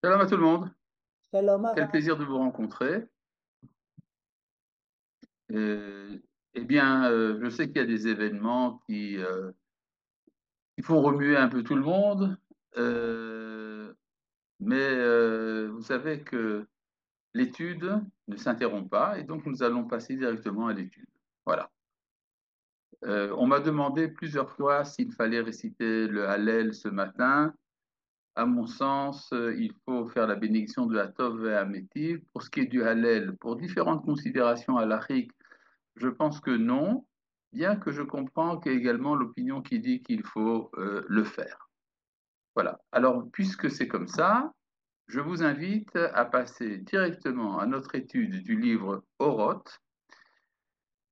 Salam à tout le monde. Shalom Quel Arav. plaisir de vous rencontrer. Euh, je sais qu'il y a des événements qui font remuer un peu tout le monde, euh, vous savez que l'étude ne s'interrompt pas et donc nous allons passer directement à l'étude. Voilà. On m'a demandé plusieurs fois s'il fallait réciter le Hallel ce matin. À mon sens, il faut faire la bénédiction de la Tov et Amétiv. Pour ce qui est du Hallel, pour différentes considérations halachiques, je pense que non, bien que je comprends qu'il y a également l'opinion qui dit qu'il faut le faire. Voilà. Alors, puisque c'est comme ça, je vous invite à passer directement à notre étude du livre Oroth,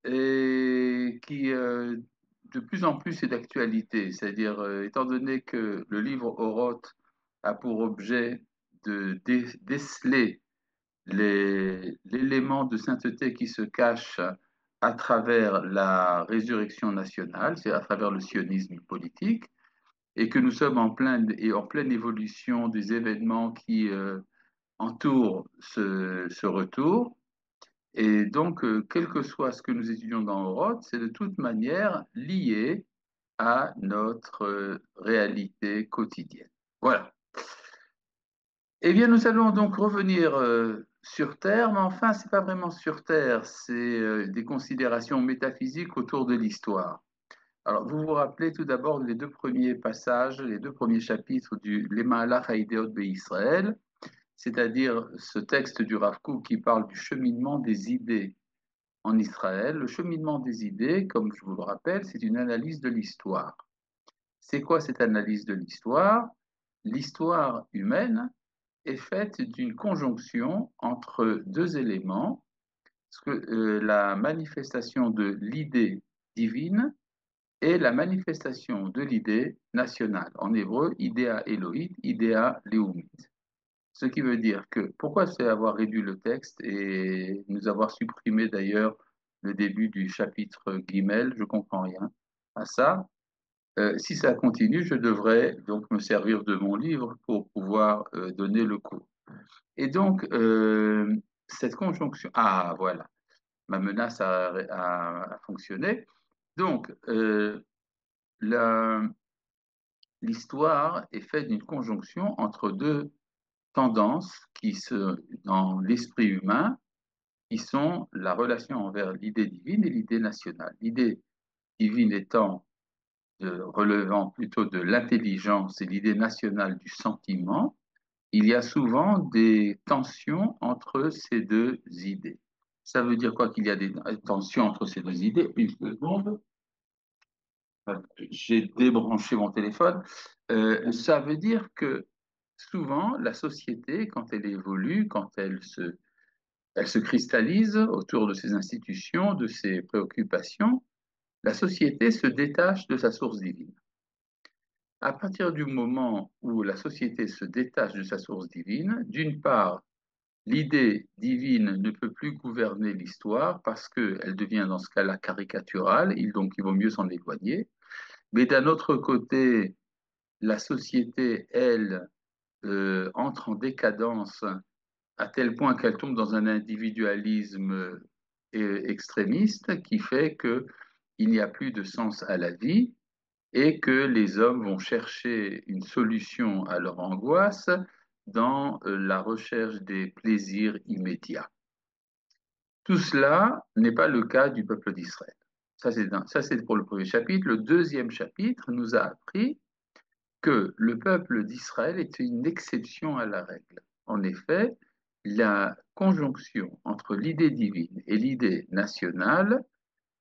et qui de plus en plus est d'actualité. C'est-à-dire, étant donné que le livre Oroth a pour objet de déceler l'élément de sainteté qui se cache à travers la résurrection nationale, c'est à travers le sionisme politique, et que nous sommes en pleine évolution des événements qui entourent ce retour. Et donc, quel que soit ce que nous étudions dans Oroth, c'est de toute manière lié à notre réalité quotidienne. Voilà. Eh bien, nous allons donc revenir sur Terre, mais enfin, c'est pas vraiment sur Terre, c'est des considérations métaphysiques autour de l'histoire. Alors, vous vous rappelez tout d'abord les deux premiers passages, les deux premiers chapitres du Lemahalach Haïdeot Israël, c'est-à-dire ce texte du Rav Kook qui parle du cheminement des idées en Israël. Le cheminement des idées, comme je vous le rappelle, c'est une analyse de l'histoire. C'est quoi cette analyse de l'histoire? L'histoire humaine est faite d'une conjonction entre deux éléments, la manifestation de l'idée divine et la manifestation de l'idée nationale. En hébreu, idéa Elohit, idéa Leumit. Ce qui veut dire que, pourquoi c'est avoir réduit le texte et nous avoir supprimé d'ailleurs le début du chapitre Guimel, je comprends rien à ça. Si ça continue, je devrais donc me servir de mon livre pour pouvoir donner le cours. Et donc, cette conjonction, ah voilà, ma menace a fonctionné. Donc, la- l'histoire est faite d'une conjonction entre deux tendances dans l'esprit humain, qui sont la relation envers l'idée divine et l'idée nationale. L'idée divine étant relevant plutôt de l'intelligence et l'idée nationale du sentiment, il y a souvent des tensions entre ces deux idées. Ça veut dire quoi qu'il y a des tensions entre ces deux idées? Une seconde, j'ai débranché mon téléphone. Ça veut dire que souvent, la société, quand elle évolue, elle se cristallise autour de ses institutions, de ses préoccupations, la société se détache de sa source divine. À partir du moment où la société se détache de sa source divine, d'une part, l'idée divine ne peut plus gouverner l'histoire parce qu'elle devient dans ce cas-là caricaturale, donc il vaut mieux s'en éloigner. Mais d'un autre côté, la société, elle, entre en décadence à tel point qu'elle tombe dans un individualisme extrémiste qui fait que il n'y a plus de sens à la vie et que les hommes vont chercher une solution à leur angoisse dans la recherche des plaisirs immédiats. Tout cela n'est pas le cas du peuple d'Israël. Ça, c'est pour le premier chapitre. Le deuxième chapitre nous a appris que le peuple d'Israël était une exception à la règle. En effet, la conjonction entre l'idée divine et l'idée nationale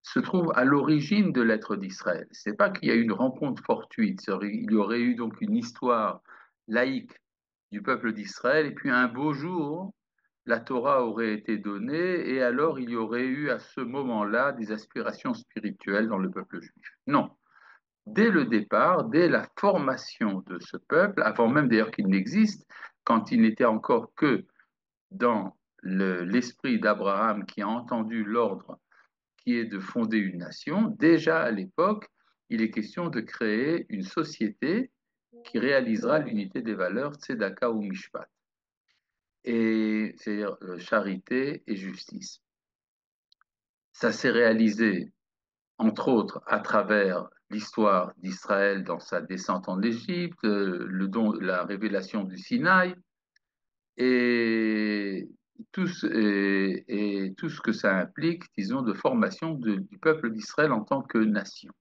se trouve à l'origine de l'être d'Israël. C'est pas qu'il y a eu une rencontre fortuite, il y aurait eu donc une histoire laïque du peuple d'Israël, et puis un beau jour, la Torah aurait été donnée, et alors il y aurait eu à ce moment-là des aspirations spirituelles dans le peuple juif. Non. Dès le départ, dès la formation de ce peuple, avant même d'ailleurs qu'il n'existe, quand il n'était encore que dans l'esprit d'Abraham qui a entendu l'ordre qui est de fonder une nation, déjà à l'époque, il est question de créer une société qui réalisera l'unité des valeurs Tzedaka ou Mishpat. et c'est-à-dire charité et justice. Ça s'est réalisé, entre autres, à travers l'histoire d'Israël dans sa descente en Égypte, la révélation du Sinaï, et et tout ce que ça implique, disons, de formation du peuple d'Israël en tant que nation.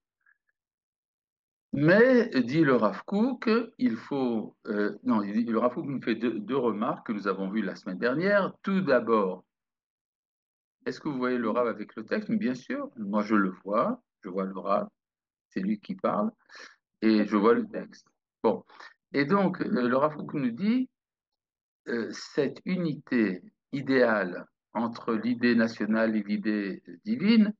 Mais, dit le Rav Kook, il faut... non, le Rav Kook nous fait deux remarques que nous avons vues la semaine dernière. Tout d'abord, est-ce que vous voyez le Rav avec le texte? Bien sûr, moi je vois le Rav, c'est lui qui parle, et je vois le texte. Bon, et donc, le Rav Kook nous dit, cette unité idéale entre l'idée nationale et l'idée divine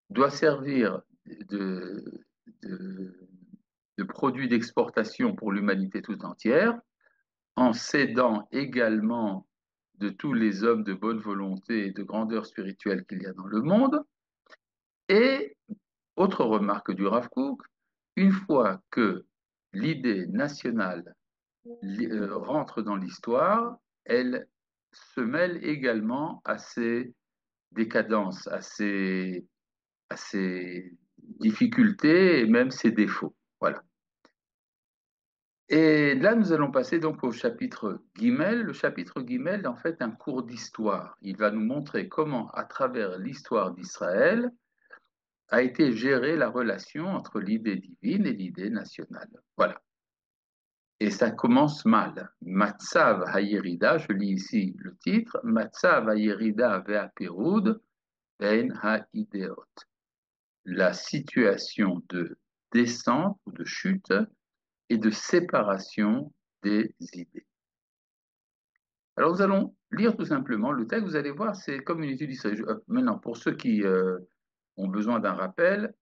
doit servir de, de, de produit d'exportation pour l'humanité tout entière, en s'aidant également de tous les hommes de bonne volonté et de grandeur spirituelle qu'il y a dans le monde. Et autre remarque du Rav Kook, une fois que l'idée nationale rentre dans l'histoire, elle se mêle également à ces décadences, à ses difficultés et même ses défauts. Voilà. Et là, nous allons passer donc au chapitre Guimel. Le chapitre Guimel est en fait un cours d'histoire. Il va nous montrer comment, à travers l'histoire d'Israël, a été gérée la relation entre l'idée divine et l'idée nationale. Voilà. Et ça commence mal. Matzav Hayerida, je lis ici le titre, Matzav Hayerida Ve'apirud Ben Ha'ideot. La situation de descente ou de chute et de séparation des idées. Alors nous allons lire tout simplement le texte, vous allez voir, c'est comme une étude d'Israël. Maintenant, pour ceux qui ont besoin d'un rappel,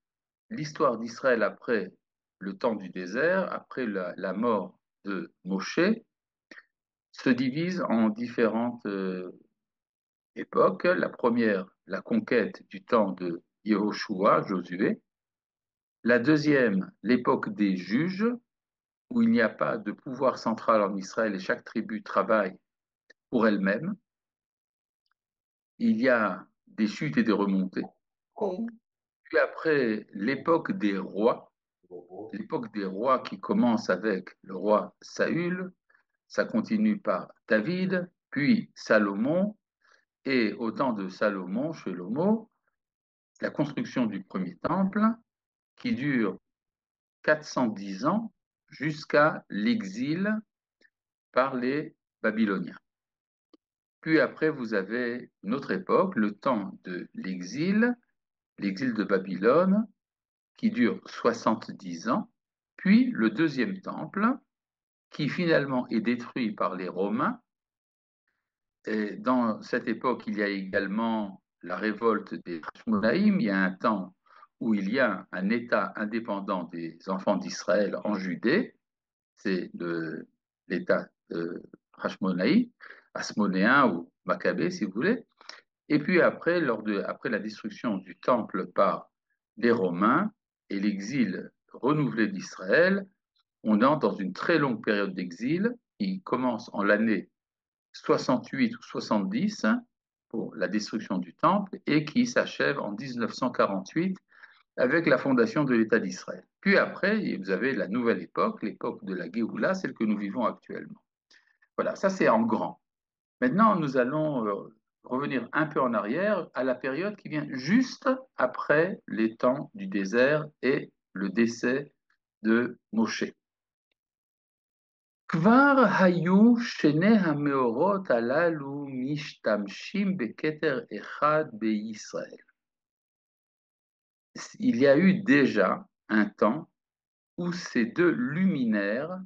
l'histoire d'Israël après le temps du désert, après la mort de Moshe, se divise en différentes époques. La première, la conquête du temps de Yehoshua, Josué. La deuxième, l'époque des juges, où il n'y a pas de pouvoir central en Israël et chaque tribu travaille pour elle-même. Il y a des chutes et des remontées. Puis après, l'époque des rois qui commence avec le roi Saül, ça continue par David, puis Salomon, et au temps de Salomon, Shlomo, la construction du premier temple, qui dure 410 ans jusqu'à l'exil par les Babyloniens. Puis après, vous avez une autre époque, le temps de l'exil de Babylone, qui dure 70 ans, puis le deuxième temple, qui finalement est détruit par les Romains. Et dans cette époque, il y a également la révolte des Hashmonaïm. Il y a un temps où il y a un État indépendant des enfants d'Israël en Judée, c'est l'État Hashmonaï, Asmonéen ou Maccabée, si vous voulez. Et puis après, après la destruction du temple par les Romains et l'exil renouvelé d'Israël, on entre dans une très longue période d'exil qui commence en l'année 68 ou 70 pour la destruction du temple et qui s'achève en 1948 avec la fondation de l'État d'Israël. Puis après, vous avez la nouvelle époque, l'époque de la Géoula, celle que nous vivons actuellement. Voilà, ça c'est en grand. Maintenant, nous allons revenir un peu en arrière à la période qui vient juste après les temps du désert et le décès de Moshe. כבר היו שני המאורות הללו משתמשים בכתר אחד בישראל. Il y a eu déjà un temps où ces deux luminaires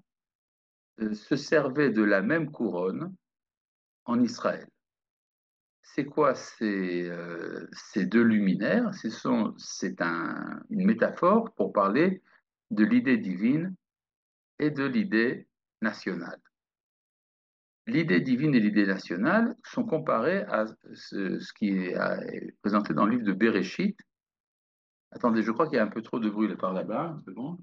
se servaient de la même couronne en Israël. C'est quoi ces deux luminaires? C'est une métaphore pour parler de l'idée divine et de l'idée nationale. L'idée divine et l'idée nationale sont comparées à ce qui est présenté dans le livre de Bereshit. Attendez, je crois qu'il y a un peu trop de bruit par là-bas. Une seconde.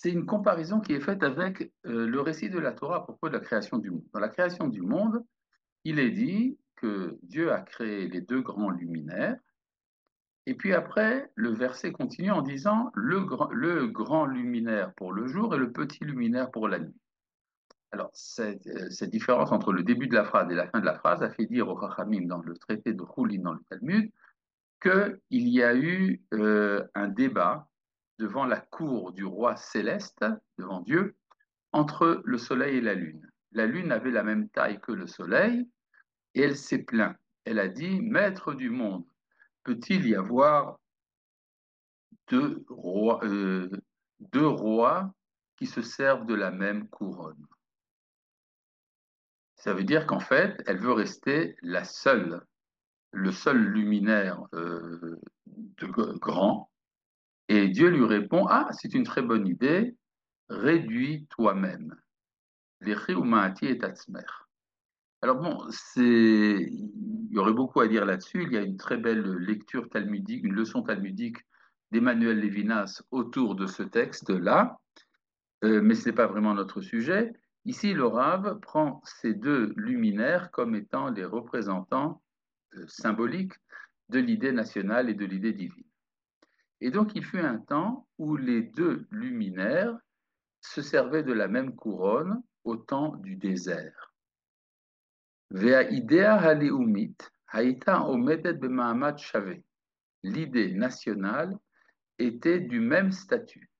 c'est une comparaison qui est faite avec le récit de la Torah à propos de la création du monde. Dans la création du monde, il est dit que Dieu a créé les deux grands luminaires, et puis après, le verset continue en disant le grand luminaire pour le jour et le petit luminaire pour la nuit. Alors, cette différence entre le début de la phrase et la fin de la phrase a fait dire au Chachamim dans le traité de Choulin dans le Talmud qu'il y a eu un débat devant la cour du roi céleste, devant Dieu, entre le soleil et la lune. La lune avait la même taille que le soleil et elle s'est plainte. Elle a dit, Maître du monde, peut-il y avoir deux rois, deux rois qui se servent de la même couronne? Ça veut dire qu'en fait, elle veut rester le seul luminaire grand. Et Dieu lui répond, ah, c'est une très bonne idée, réduis toi-même. Lechi umaati et tatzmer. Alors bon, il y aurait beaucoup à dire là-dessus. Il y a une très belle lecture talmudique, une leçon talmudique d'Emmanuel Lévinas autour de ce texte-là, mais ce n'est pas vraiment notre sujet. Ici, le Rav prend ces deux luminaires comme étant les représentants symboliques de l'idée nationale et de l'idée divine. Et donc, il fut un temps où les deux luminaires se servaient de la même couronne au temps du désert. L'idée nationale était du même statut,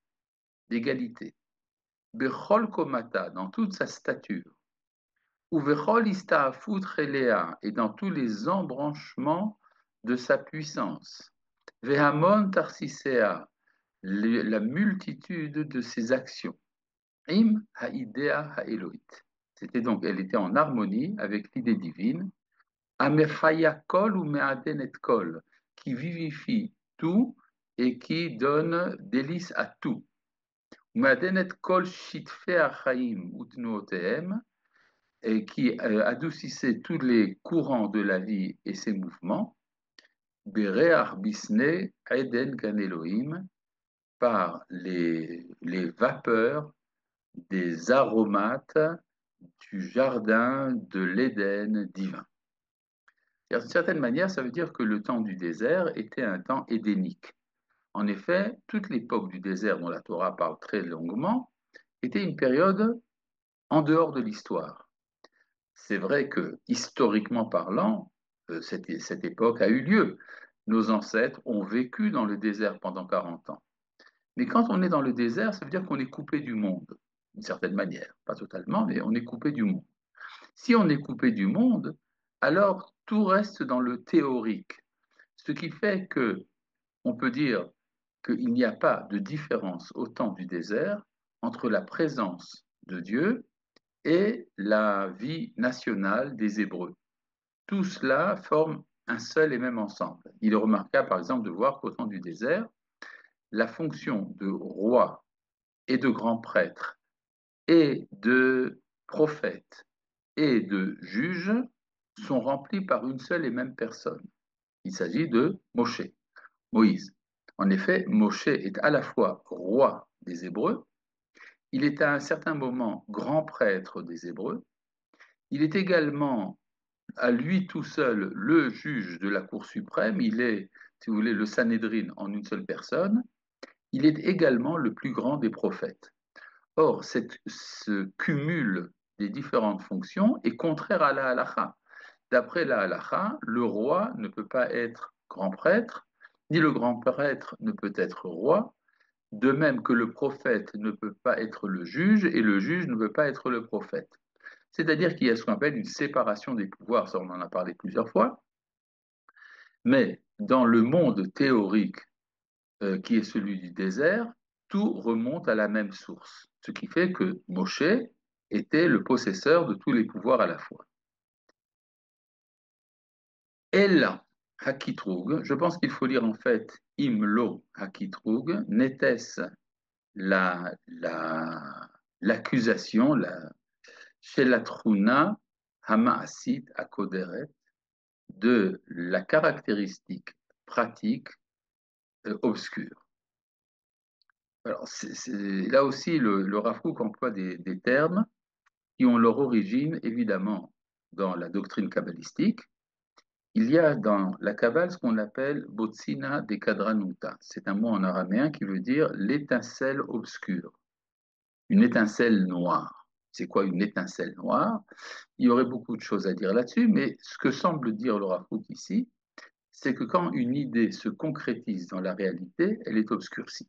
d'égalité. Bechol komata, dans toute sa stature, ou bechol istaafut chelea, et dans tous les embranchements de sa puissance. Vehamon tarsisea, la multitude de ses actions. Im haidea haeloit. C'était donc, elle était en harmonie avec l'idée divine. Amefaya kol ou meaden et kol, qui vivifie tout et qui donne délice à tout. Meaden et kol shitfe achaim utnuotehem, et qui adoucissait tous les courants de la vie et ses mouvements. Bereach bisne eden gan Elohim, par les vapeurs des aromates du jardin de l'Éden divin. D'une certaine manière, ça veut dire que le temps du désert était un temps édénique. En effet, toute l'époque du désert dont la Torah parle très longuement était une période en dehors de l'histoire. C'est vrai que, historiquement parlant, cette époque a eu lieu. Nos ancêtres ont vécu dans le désert pendant 40 ans. Mais quand on est dans le désert, ça veut dire qu'on est coupé du monde, d'une certaine manière. Pas totalement, mais on est coupé du monde. Si on est coupé du monde, alors tout reste dans le théorique. Ce qui fait que on peut dire qu'il n'y a pas de différence au temps du désert entre la présence de Dieu et la vie nationale des Hébreux. Tout cela forme un seul et même ensemble. Il est remarquable, par exemple, de voir qu'au temps du désert, la fonction de roi et de grand prêtre et de prophète et de juge sont remplies par une seule et même personne. Il s'agit de Moshe, Moïse. En effet, Moshe est à la fois roi des Hébreux, il est à un certain moment grand prêtre des Hébreux, il est également à lui tout seul le juge de la Cour suprême, il est, si vous voulez, le Sanhédrin en une seule personne, il est également le plus grand des prophètes. Or, ce cumul des différentes fonctions est contraire à la halakha. D'après la halakha, le roi ne peut pas être grand prêtre, ni le grand prêtre ne peut être roi, de même que le prophète ne peut pas être le juge et le juge ne peut pas être le prophète. C'est-à-dire qu'il y a ce qu'on appelle une séparation des pouvoirs, ça on en a parlé plusieurs fois, mais dans le monde théorique qui est celui du désert, tout remonte à la même source, ce qui fait que Moshe était le possesseur de tous les pouvoirs à la fois. Ella Hakitrug, je pense qu'il faut lire en fait Imlo Hakitrug, n'était-ce l'accusation, chez la Truna Hamaasit Akoderet, de la caractéristique pratique obscure. Alors, là aussi, le Rav Kook emploie des termes qui ont leur origine, évidemment, dans la doctrine kabbalistique. Il y a dans la Kabbale ce qu'on appelle Botsina de Kadranuta. C'est un mot en araméen qui veut dire l'étincelle obscure, une étincelle noire. C'est quoi une étincelle noire? Il y aurait beaucoup de choses à dire là-dessus, mais ce que semble dire le Rav Kook ici, c'est que quand une idée se concrétise dans la réalité, elle est obscurcie.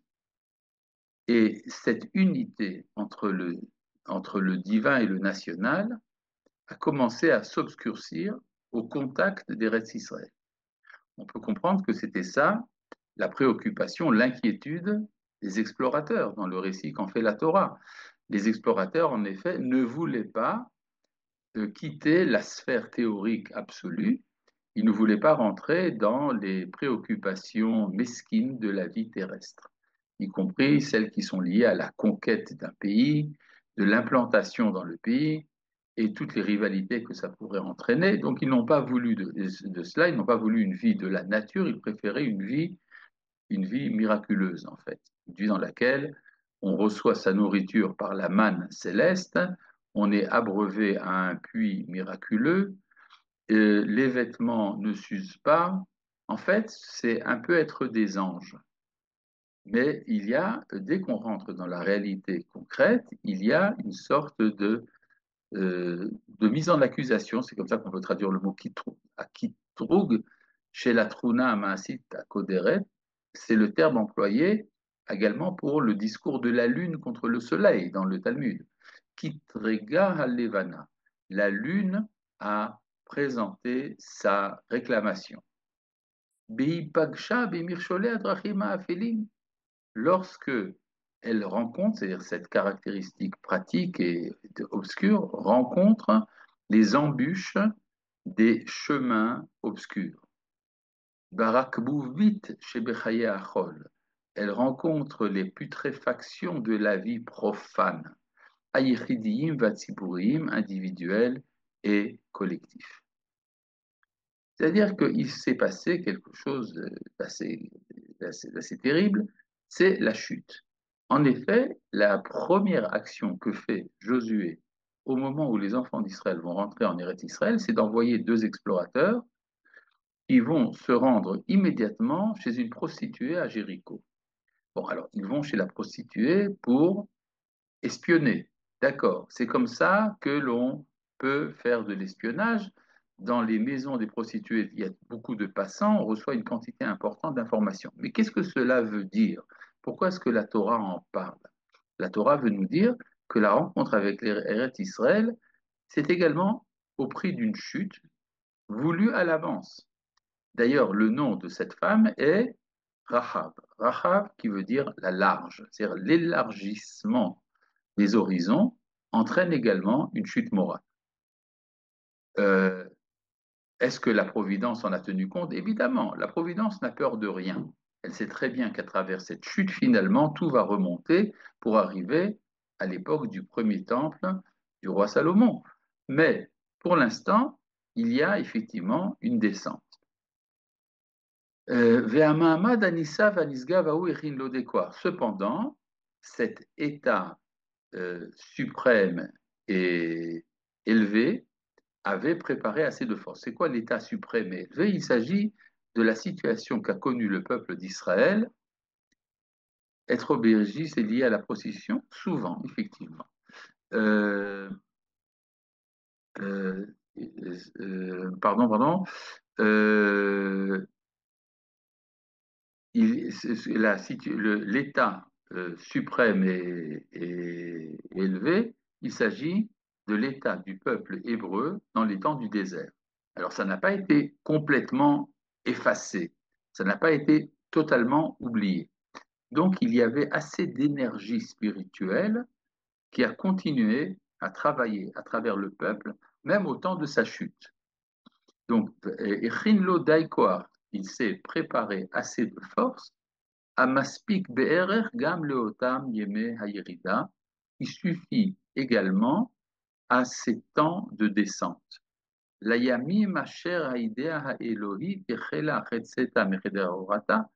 Et cette unité entre le divin et le national a commencé à s'obscurcir au contact des Eretz Israël. On peut comprendre que c'était ça la préoccupation, l'inquiétude des explorateurs dans le récit qu'en fait la Torah. Les explorateurs, en effet, ne voulaient pas quitter la sphère théorique absolue. Ils ne voulaient pas rentrer dans les préoccupations mesquines de la vie terrestre, y compris celles qui sont liées à la conquête d'un pays, de l'implantation dans le pays et toutes les rivalités que ça pourrait entraîner. Donc ils n'ont pas voulu de cela, ils n'ont pas voulu une vie de la nature, ils préféraient une vie miraculeuse en fait, une vie dans laquelle on reçoit sa nourriture par la manne céleste, on est abreuvé à un puits miraculeux, les vêtements ne s'usent pas. En fait, c'est un peu être des anges. Mais il y a, dès qu'on rentre dans la réalité concrète, il y a une sorte de mise en accusation, c'est comme ça qu'on peut traduire le mot kitroug, chez la Truna Maasit à Koderet, c'est le terme employé également pour le discours de la lune contre le soleil dans le Talmud. Kitrega Halevana, la lune a présenté sa réclamation. Beipagsha Bemirshole Adrachima Afelim, lorsque elle rencontre, c'est-à-dire cette caractéristique pratique et obscure, rencontre les embûches des chemins obscurs. Barakbouvit chez Bechaye Achol, elle rencontre les putréfactions de la vie profane, Ayichidiyim Vatsipurim, individuels et collectifs. C'est-à-dire qu'il s'est passé quelque chose d'assez terrible, c'est la chute. En effet, la première action que fait Josué au moment où les enfants d'Israël vont rentrer en Eretz Israël, c'est d'envoyer deux explorateurs qui vont se rendre immédiatement chez une prostituée à Jéricho. Bon, alors, ils vont chez la prostituée pour espionner. D'accord, c'est comme ça que l'on peut faire de l'espionnage. Dans les maisons des prostituées, il y a beaucoup de passants, on reçoit une quantité importante d'informations. Mais qu'est-ce que cela veut dire? Pourquoi est-ce que la Torah en parle? La Torah veut nous dire que la rencontre avec les Eretz Israël, c'est également au prix d'une chute voulue à l'avance. D'ailleurs, le nom de cette femme est Rahab. Rahab qui veut dire la large, c'est-à-dire l'élargissement des horizons entraîne également une chute morale. Euh, Est-ce que la Providence en a tenu compte? Évidemment, la Providence n'a peur de rien. Elle sait très bien qu'à travers cette chute, finalement, tout va remonter pour arriver à l'époque du premier temple du roi Salomon. Mais pour l'instant, il y a effectivement une descente. Cependant, cet état suprême et élevé avait préparé assez de force. C'est quoi l'état suprême et élevé? Il s'agit de la situation qu'a connue le peuple d'Israël. Être aubergiste est lié à la prostitution, souvent, effectivement. Euh, euh, pardon. Euh, l'état suprême et élevé, il s'agit de l'état du peuple hébreu dans les temps du désert. Alors ça n'a pas été complètement effacé, ça n'a pas été totalement oublié. Donc il y avait assez d'énergie spirituelle qui a continué à travailler à travers le peuple, même au temps de sa chute. Donc, Echinlo Daikoar, il s'est préparé assez de force Amaspik be'erer gam leotam yeme hayerida, il suffit également à ces temps de descente. Layamim asher haidea haelohi kechela chetzeta mecheder orata,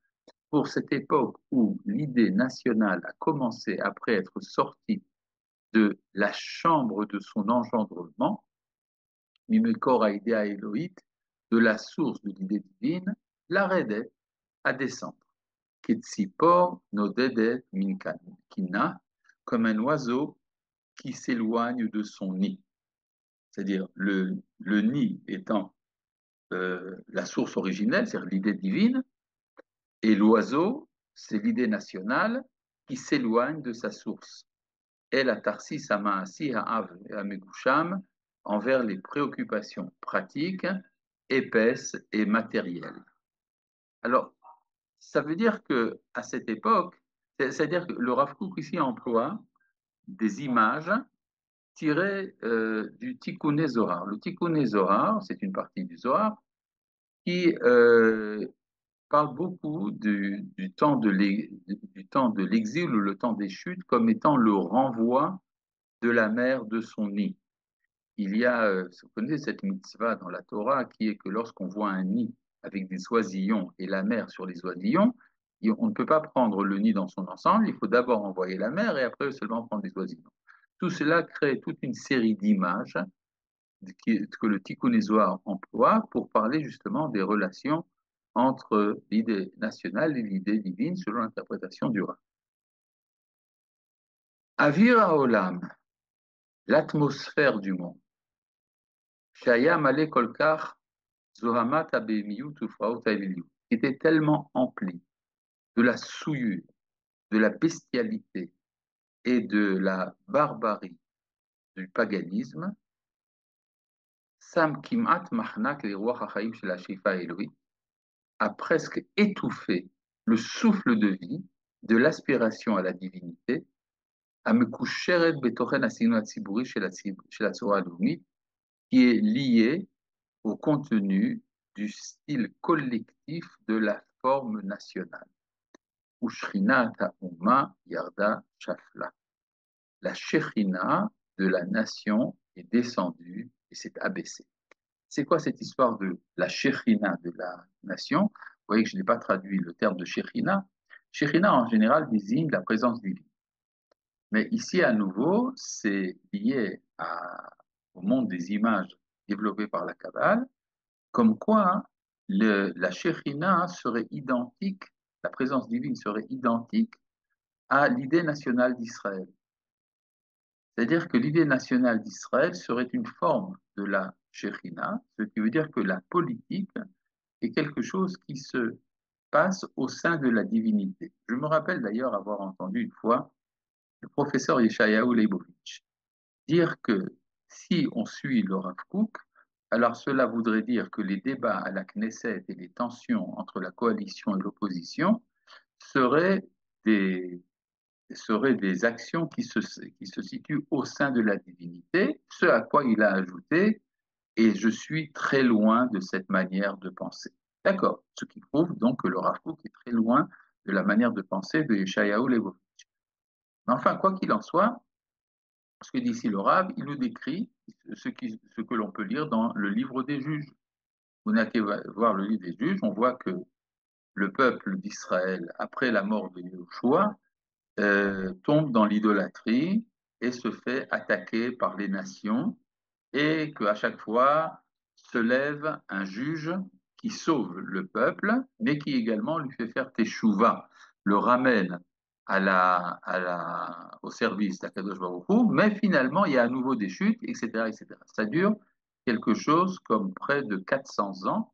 pour cette époque où l'idée nationale a commencé après être sortie de la chambre de son engendrement, Mimekor Idea Elohit, de la source de l'idée divine, l'arrêtait à descendre. Ketsipor Nodedet Minkina, comme un oiseau qui s'éloigne de son nid. C'est-à-dire le nid étant la source originelle, c'est-à-dire l'idée divine, et l'oiseau, c'est l'idée nationale qui s'éloigne de sa source. Et la Tarsis Amaasi Amegusham envers les préoccupations pratiques, épaisses et matérielles. Alors, ça veut dire que à cette époque, c'est-à-dire que le Rav Kook ici emploie des images tirées du Tikkun Zohar. Le Tikkun Zohar, c'est une partie du Zohar qui parle beaucoup du temps de l'exil ou le temps des chutes comme étant le renvoi de la mère de son nid. Il y a, vous connaissez cette mitzvah dans la Torah qui est que lorsqu'on voit un nid avec des oisillons et la mère sur les oisillons, on ne peut pas prendre le nid dans son ensemble, il faut d'abord envoyer la mère et après seulement prendre les oisillons. Tout cela crée toute une série d'images que le Tikkun Zohar emploie pour parler justement des relations entre l'idée nationale et l'idée divine selon l'interprétation du Rav. Avir Haolam, l'atmosphère du monde. Shaya Male Kolkar Zohamat Abemiut Ufraot Aviliut, qui était tellement empli de la souillure, de la bestialité et de la barbarie du paganisme, Sam Kimat Mahnak les rois Hachaim chez la Shifa Elohim a presque étouffé le souffle de vie de l'aspiration à la divinité, à Mekusheret Betochen Asinu Tziburi chez la Torah Loumit, qui est lié au contenu du style collectif de la forme nationale. Ushrina Ta'uma Yarda Shafla. La Shekhinah de la nation est descendue et s'est abaissée. C'est quoi cette histoire de la Shekhinah de la nation? Vous voyez que je n'ai pas traduit le terme de Shekhinah. Shekhinah, en général, désigne la présence divine. Mais ici, à nouveau, c'est lié au monde des images développées par la Kabbale, comme quoi la Shekhinah serait identique, la présence divine serait identique à l'idée nationale d'Israël. C'est-à-dire que l'idée nationale d'Israël serait une forme de la Shekhinah, ce qui veut dire que la politique est quelque chose qui se passe au sein de la divinité. Je me rappelle d'ailleurs avoir entendu une fois le professeur Yeshayahu Leibovitch dire que si on suit le Rav Kook, alors cela voudrait dire que les débats à la Knesset et les tensions entre la coalition et l'opposition seraient des, seraient des actions qui se situent au sein de la divinité, ce à quoi il a ajouté, et je suis très loin de cette manière de penser. D'accord, ce qui prouve donc que le Rav Kook est très loin de la manière de penser de Yeshayahu Leibovitch. Mais enfin, quoi qu'il en soit, ce que dit ici le Rav, il nous décrit ce que l'on peut lire dans le livre des juges. Vous n'avez qu'à voir le livre des juges, on voit que le peuple d'Israël, après la mort de Yahushua, tombe dans l'idolâtrie et se fait attaquer par les nations, et qu'à chaque fois se lève un juge qui sauve le peuple, mais qui également lui fait faire teshuva, le ramène au service d'Akadosh Baruch Hu, mais finalement il y a à nouveau des chutes, etc., etc. Ça dure quelque chose comme près de 400 ans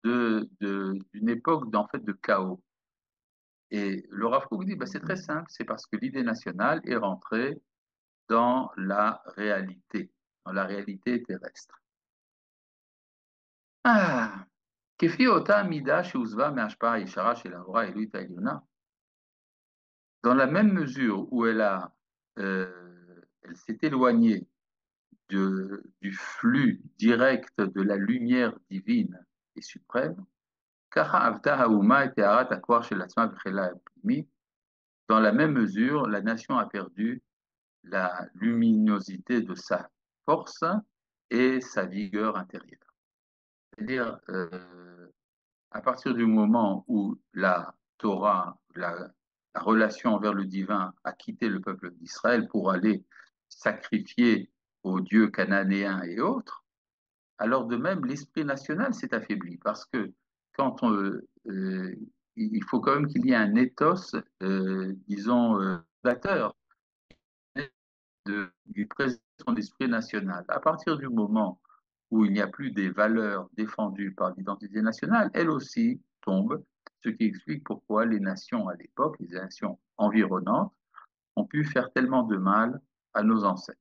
d'une époque en fait, de chaos. Et le Rav Kook dit, ben, c'est très simple, c'est parce que l'idée nationale est rentrée dans la réalité terrestre. Ah, כפי אותה מידה שהוסבה מההשפעה הישרה של האורה האלוהית העליונה, dans la même mesure où elle s'est éloignée du flux direct de la lumière divine et suprême, ככה עבדה האומה את טהרת הכוח של עצמה וחילה הפנימי, dans la même mesure, la nation a perdu la luminosité de sa force et sa vigueur intérieure. C'est-à-dire, à partir du moment où Torah, la relation envers le divin, a quitté le peuple d'Israël pour aller sacrifier aux dieux cananéens et autres, alors de même, l'esprit national s'est affaibli parce que quand il faut quand même qu'il y ait un ethos, disons, fondateur du présent de l'esprit national. À partir du moment où il n'y a plus des valeurs défendues par l'identité nationale, elles aussi tombent, ce qui explique pourquoi les nations à l'époque, les nations environnantes, ont pu faire tellement de mal à nos ancêtres.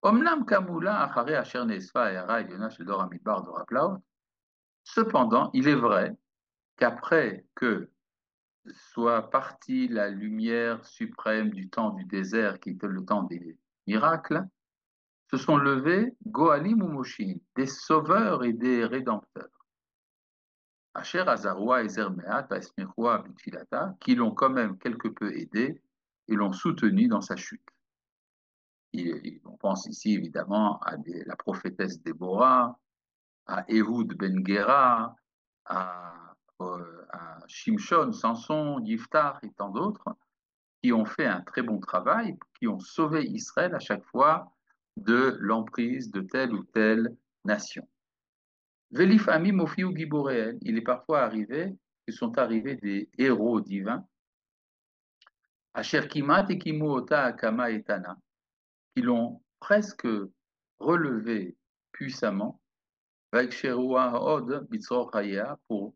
Omnam Kamula Achare Asher Nesfa Era Eliona Shel Dor Hamidbar Dor Haplaot. Cependant, il est vrai qu'après que soit partie la lumière suprême du temps du désert, qui était le temps des miracles, se sont levés Goalim ou Moshin, des sauveurs et des rédempteurs. Asher Azarua et Zermeat Esmechua Bitfilata, qui l'ont quand même quelque peu aidé et l'ont soutenu dans sa chute. On pense ici évidemment à la prophétesse Déborah, à Ehud Ben Gera, à Shimshon, Samson, Yiftar et tant d'autres, qui ont fait un très bon travail, qui ont sauvé Israël à chaque fois de l'emprise de telle ou telle nation. Velif Amim Ofiu Giboréel, il est parfois arrivé, que sont arrivés des héros divins, Asher Kimat et Kimuota Akama Etana, qui l'ont presque relevé puissamment, pour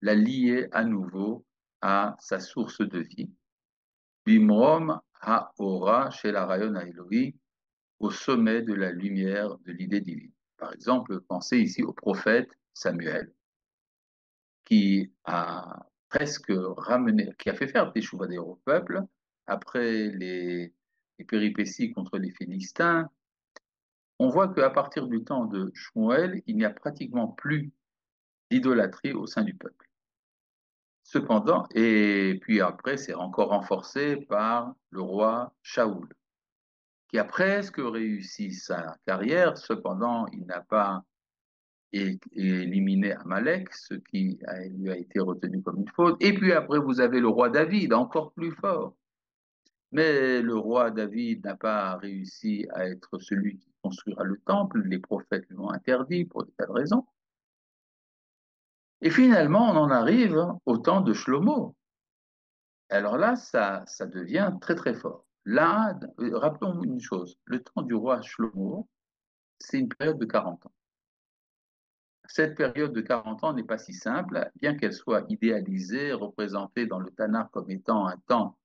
la lier à nouveau à sa source de vie. Bimrom Haora chez la Rayon Elohi, au sommet de la lumière de l'idée divine. Par exemple, pensez ici au prophète Samuel, qui a presque ramené, qui a fait faire des chouvadères au peuple après les péripéties contre les Philistins. On voit qu'à partir du temps de Shmuel, il n'y a pratiquement plus d'idolâtrie au sein du peuple. Cependant, et puis après, c'est encore renforcé par le roi Shaoul, qui a presque réussi sa carrière. Cependant, il n'a pas éliminé Amalek, ce qui lui a été retenu comme une faute. Et puis après, vous avez le roi David, encore plus fort. Mais le roi David n'a pas réussi à être celui qui construira le temple. Les prophètes l'ont interdit pour des tas de raisons. Et finalement, on en arrive au temps de Shlomo. Alors là, ça devient très très fort. Là, rappelons une chose, le temps du roi Shlomo, c'est une période de 40 ans. Cette période de 40 ans n'est pas si simple, bien qu'elle soit idéalisée, représentée dans le Tanakh comme étant un temps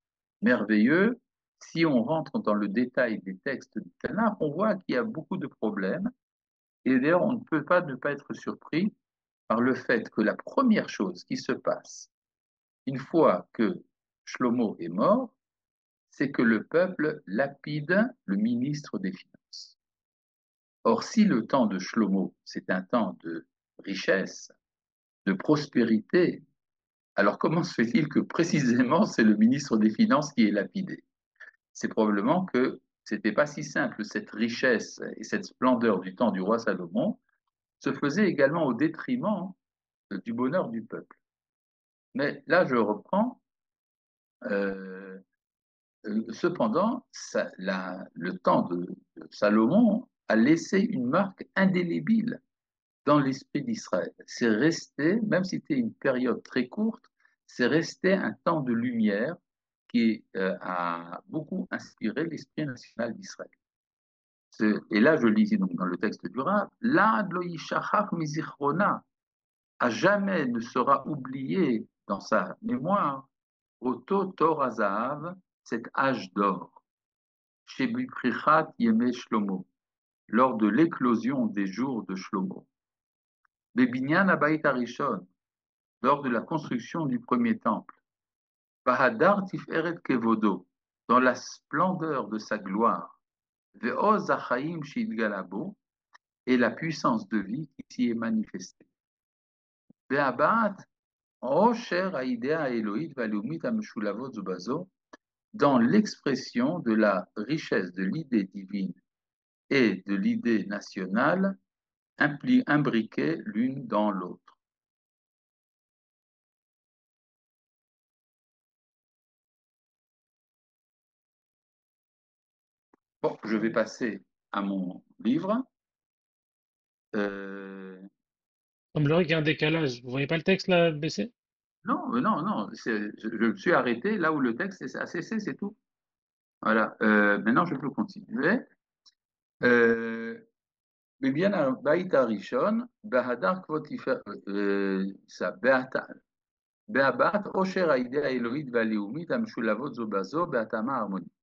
merveilleux. Si on rentre dans le détail des textes du Tanakh, on voit qu'il y a beaucoup de problèmes. Et d'ailleurs, on ne peut pas ne pas être surpris par le fait que la première chose qui se passe une fois que Shlomo est mort, c'est que le peuple lapide le ministre des Finances. Or, si le temps de Shlomo, c'est un temps de richesse, de prospérité, alors comment se fait-il que précisément c'est le ministre des Finances qui est lapidé? C'est probablement que c'était pas si simple. Cette richesse et cette splendeur du temps du roi Salomon se faisait également au détriment du bonheur du peuple. Mais là, je reprends. Euh, Cependant, le temps de Salomon a laissé une marque indélébile dans l'esprit d'Israël. C'est resté, même si c'était une période très courte, c'est resté un temps de lumière qui a beaucoup inspiré l'esprit national d'Israël. Et là, je lis donc dans le texte du Rav, L'ad lo yishachach mizichrona, à jamais ne sera oublié dans sa mémoire, Oto Tor Zahav, cet âge d'or, chez Biprichat Yemé Shlomo, lors de l'éclosion des jours de Shlomo. Bebinyan Abayit Arishon, lors de la construction du premier temple. Bahadar Tiferet Kevodo, dans la splendeur de sa gloire. Ve'oz Achaim Shidgalabo, et la puissance de vie qui s'y est manifestée. Ve'abat Osher Aidea Elohit Valumit Amshulavot Zubazo, dans l'expression de la richesse de l'idée divine et de l'idée nationale imbriquées l'une dans l'autre. Bon, je vais passer à mon livre. Euh, Il semblerait qu'il y a un décalage. Vous voyez pas le texte là, baissé? non, non, non, je me suis arrêté là où le texte a cessé, c'est tout. Voilà. Maintenant, je peux continuer. Euh, בבניין הבית הראשון, בהדר כבוד בהבעת עושר האידאה האלוהית והלאומית המשולבות זו בזו בהתאמה harmonique.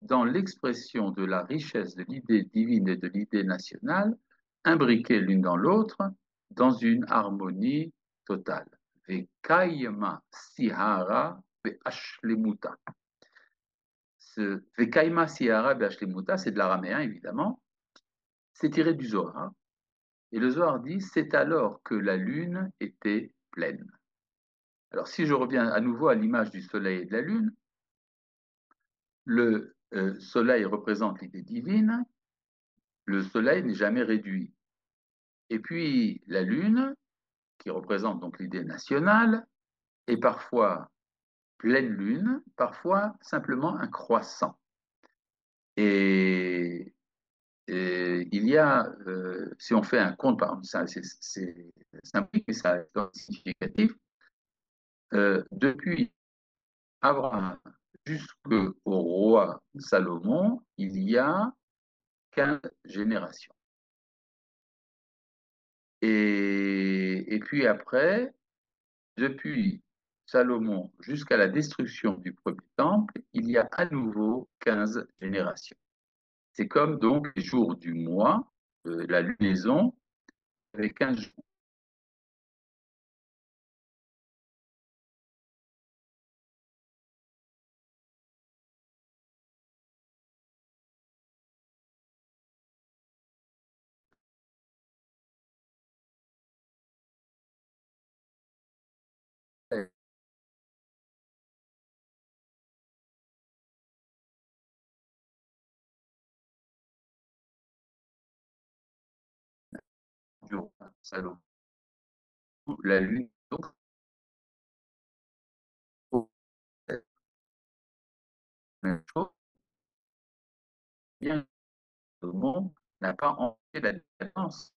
Dans l'expression de la richesse de l'idée divine et de l'idée nationale, imbriquées l'une dans l'autre, dans une harmonie totale. Vekaima sihara be'ashlemuta. Ce Vekaima sihara be'ashlemuta, c'est de l'araméen évidemment, c'est tiré du Zohar. Et le Zohar dit, c'est alors que la lune était pleine. Alors si je reviens à nouveau à l'image du soleil et de la lune, le soleil représente l'idée divine, le soleil n'est jamais réduit. Et puis la lune, qui représente donc l'idée nationale, est parfois pleine lune, parfois simplement un croissant. Et, et il y a, si on fait un compte, par exemple, c'est symbolique, mais ça est significatif, depuis Abraham jusqu'au roi Salomon, il y a 15 générations. Et puis après, depuis Salomon jusqu'à la destruction du premier temple, il y a à nouveau 15 générations. C'est comme donc les jours du mois, la lunaison, avec 15 jours. Salomon, la lune, donc, même chose, bien Salomon n'a pas enlevé la différence.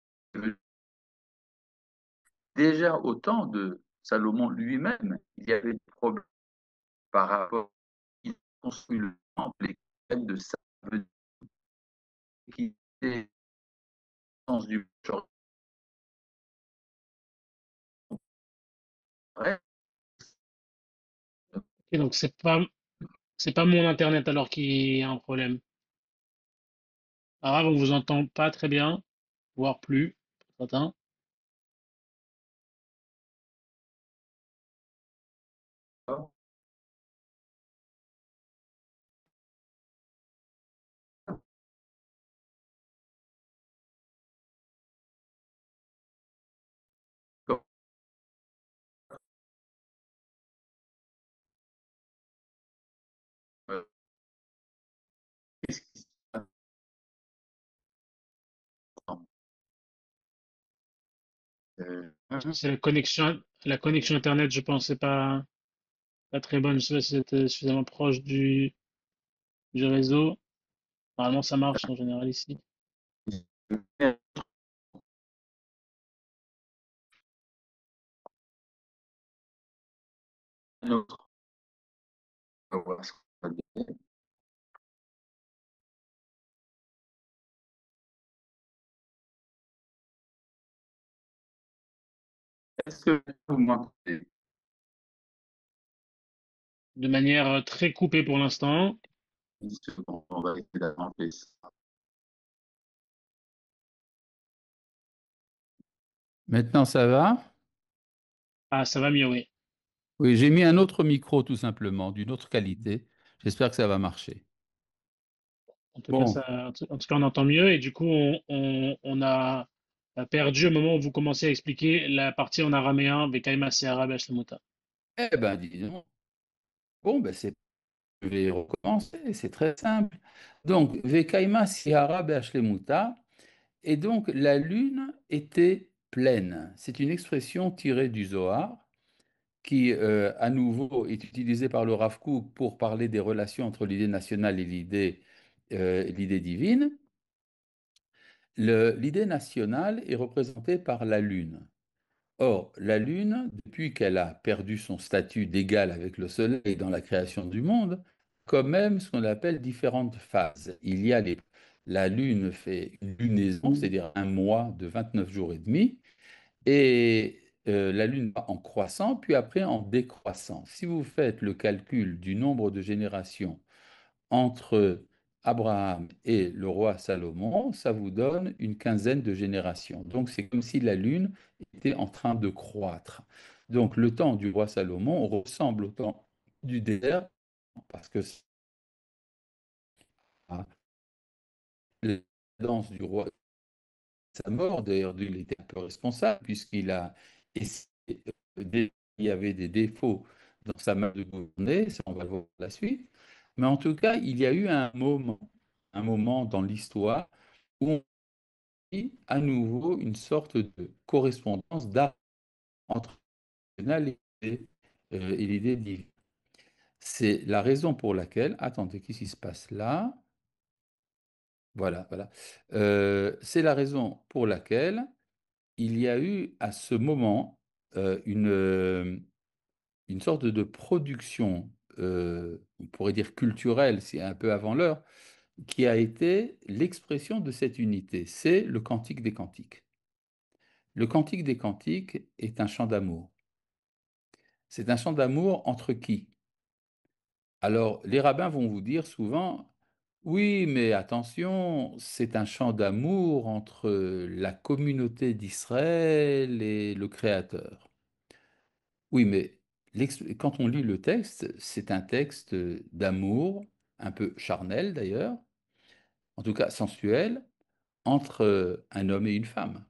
Déjà au temps de Salomon lui-même, il y avait des problèmes par rapport à construit le temple, les problèmes de sable qui étaient dans sens du vrai. Et donc c'est pas mon internet alors qui a un problème. Alors on vous entend pas très bien, voire plus. Certains. Qu'est-ce qui se passe? C'est la connexion internet, je pense, c'est pas très bonne. Je sais pas si c'était suffisamment proche du réseau. Normalement, ça marche en général ici. Un autre. On va voir ce qu'on va dire. Est-ce que vous m'entendez? De manière très coupée pour l'instant. Une seconde, on va essayer d'avancer ça. Maintenant, ça va? Ah, ça va mieux, oui. Oui, j'ai mis un autre micro tout simplement, d'une autre qualité. J'espère que ça va marcher. En tout cas, Bon, en tout cas, on entend mieux. Et du coup, on a perdu au moment où vous commencez à expliquer la partie en araméen, Vekaima Seara Be'ashlemuta. eh ben, disons, bon, ben, je vais recommencer, c'est très simple. Donc, Vekaima Sihara Be'ashlemuta, et donc la lune était pleine. C'est une expression tirée du Zohar qui, à nouveau, est utilisée par le Rav Kook pour parler des relations entre l'idée nationale et l'idée l'idée divine, l'idée nationale est représentée par la Lune. Or, la Lune, depuis qu'elle a perdu son statut d'égal avec le Soleil dans la création du monde, quand même ce qu'on appelle différentes phases. La Lune fait une lunaison, c'est-à-dire un mois de 29 jours et demi, et la Lune va en croissant, puis après en décroissant. Si vous faites le calcul du nombre de générations entre Abraham et le roi Salomon, ça vous donne une quinzaine de générations. Donc c'est comme si la Lune était en train de croître. Donc le temps du roi Salomon ressemble au temps du désert, parce que la danse du roi, sa mort, d'ailleurs, il était un peu responsable, puisqu'il a essayé, il y avait des défauts dans sa manière de gouverner, ça on va le voir par la suite. Mais en tout cas, il y a eu un moment dans l'histoire où on vit à nouveau une sorte de correspondance d'art entre l'idée et l'idée divine. C'est la raison pour laquelle, attendez, qu'est-ce qui se passe là? Voilà, voilà. C'est la raison pour laquelle il y a eu à ce moment une sorte de production, on pourrait dire culturelle, c'est un peu avant l'heure, qui a été l'expression de cette unité. C'est le Cantique des Cantiques. Le Cantique des Cantiques est un chant d'amour. C'est un chant d'amour entre qui? Alors, les rabbins vont vous dire souvent, oui, mais attention, c'est un chant d'amour entre la communauté d'Israël et le Créateur. Oui, mais quand on lit le texte, c'est un texte d'amour, un peu charnel d'ailleurs, en tout cas sensuel, entre un homme et une femme.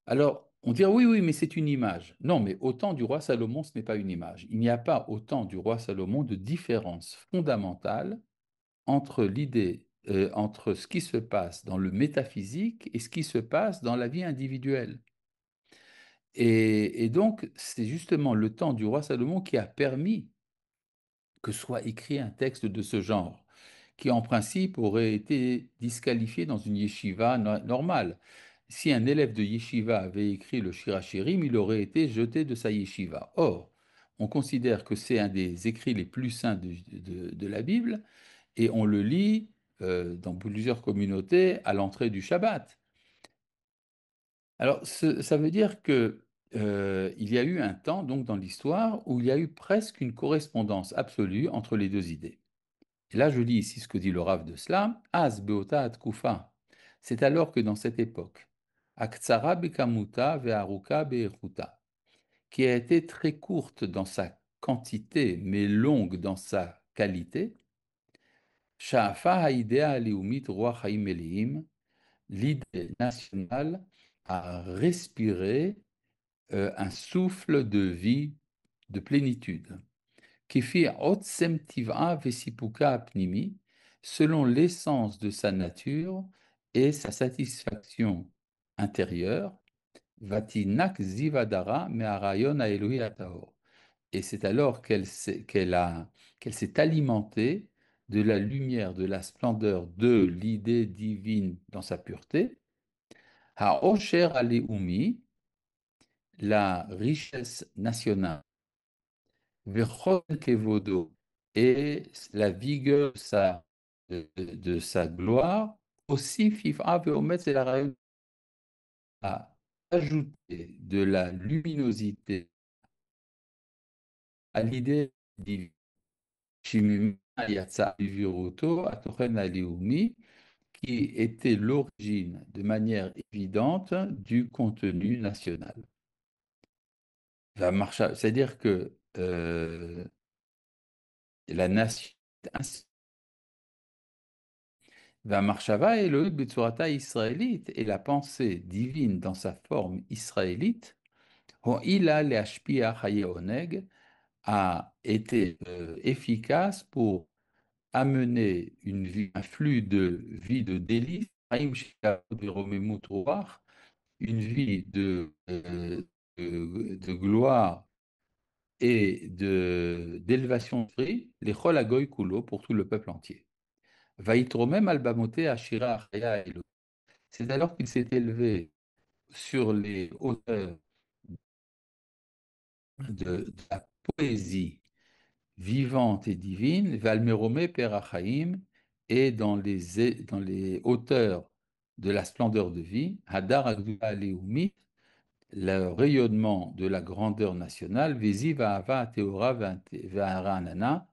Alors, on dirait oui, oui, mais c'est une image. Non, mais au temps du roi Salomon, ce n'est pas une image. Il n'y a pas au temps du roi Salomon de différence fondamentale entre entre ce qui se passe dans le métaphysique et ce qui se passe dans la vie individuelle. Et donc, c'est justement le temps du roi Salomon qui a permis que soit écrit un texte de ce genre, qui en principe aurait été disqualifié dans une yeshiva normale. Si un élève de yeshiva avait écrit le Shirachirim, il aurait été jeté de sa yeshiva. Or, on considère que c'est un des écrits les plus saints de la Bible, et on le lit dans plusieurs communautés à l'entrée du Shabbat. Alors, ça veut dire que il y a eu un temps, donc, dans l'histoire, où il y a eu presque une correspondance absolue entre les deux idées. Et là, je lis ici ce que dit le Rav de Slam, Az beota atkufa. C'est alors que dans cette époque, Aktsara bekamuta ve'aruka be'echuta, qui a été très courte dans sa quantité, mais longue dans sa qualité, Sha'afa ha'idea ha'leumit ruach ha'im meleim, l'idée nationale a respiré un souffle de vie, de plénitude, qui fit otsem tiv'a vesipuka apnimi, selon l'essence de sa nature et sa satisfaction intérieure, vatinak zivadara me'arayon ha'elohi ha'tahor. Et c'est alors qu'elle s'est alimentée de la lumière, de la splendeur de l'idée divine dans sa pureté, Ha'osher Aleumi, la richesse nationale, Vechol Kevodo, et la vigueur de sa gloire, aussi Fifa Veomet et la Rayon a ajouté de la luminosité à l'idée divine. Shimima Yatsa Viruto Atochen Aleumi, qui était l'origine de manière évidente du contenu national. C'est-à-dire que la nation, va marshava Elohim Betsurata israélite, et la pensée divine dans sa forme israélite, il a a été efficace pour amener un flux de vie de délices, une vie de gloire et d'élévation d'esprit, les Chol Hagoy Kulo, pour tout le peuple entier. Vaïtromem albamoté Ashira Achaya Elo. C'est alors qu'il s'est élevé sur les hauteurs de la poésie vivante et divine, Valmerome Perachaim, et dans les hauteurs de la splendeur de vie, Hadar Agdula Aleumi, le rayonnement de la grandeur nationale, Vezi Vahava Teora Vaharanana,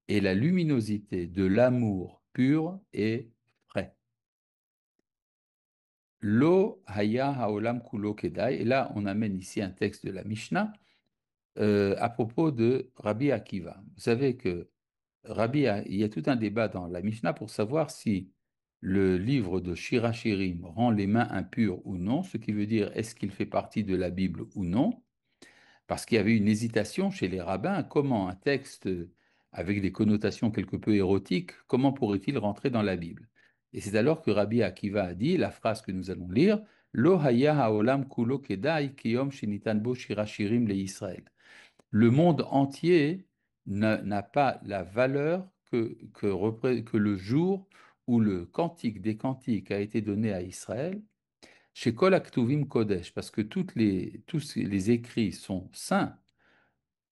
et la luminosité de l'amour pur et frais. Lo Haya Haolam Kulo Kedai, et là on amène ici un texte de la Mishnah à propos de Rabbi Akiva. Vous savez que il y a tout un débat dans la Mishnah pour savoir si le livre de Shirachirim rend les mains impures ou non, ce qui veut dire est-ce qu'il fait partie de la Bible ou non, parce qu'il y avait une hésitation chez les rabbins, comment un texte avec des connotations quelque peu érotiques, comment pourrait-il rentrer dans la Bible? Et c'est alors que Rabbi Akiva a dit la phrase que nous allons lire, Lo haya haolam kulo kedai kiyom shenitan bo shirachirim le Israël. Le monde entier n'a pas la valeur que le jour où le cantique des cantiques a été donné à Israël, chez Kol Aktuvim Kodesh, parce que tous les écrits sont saints,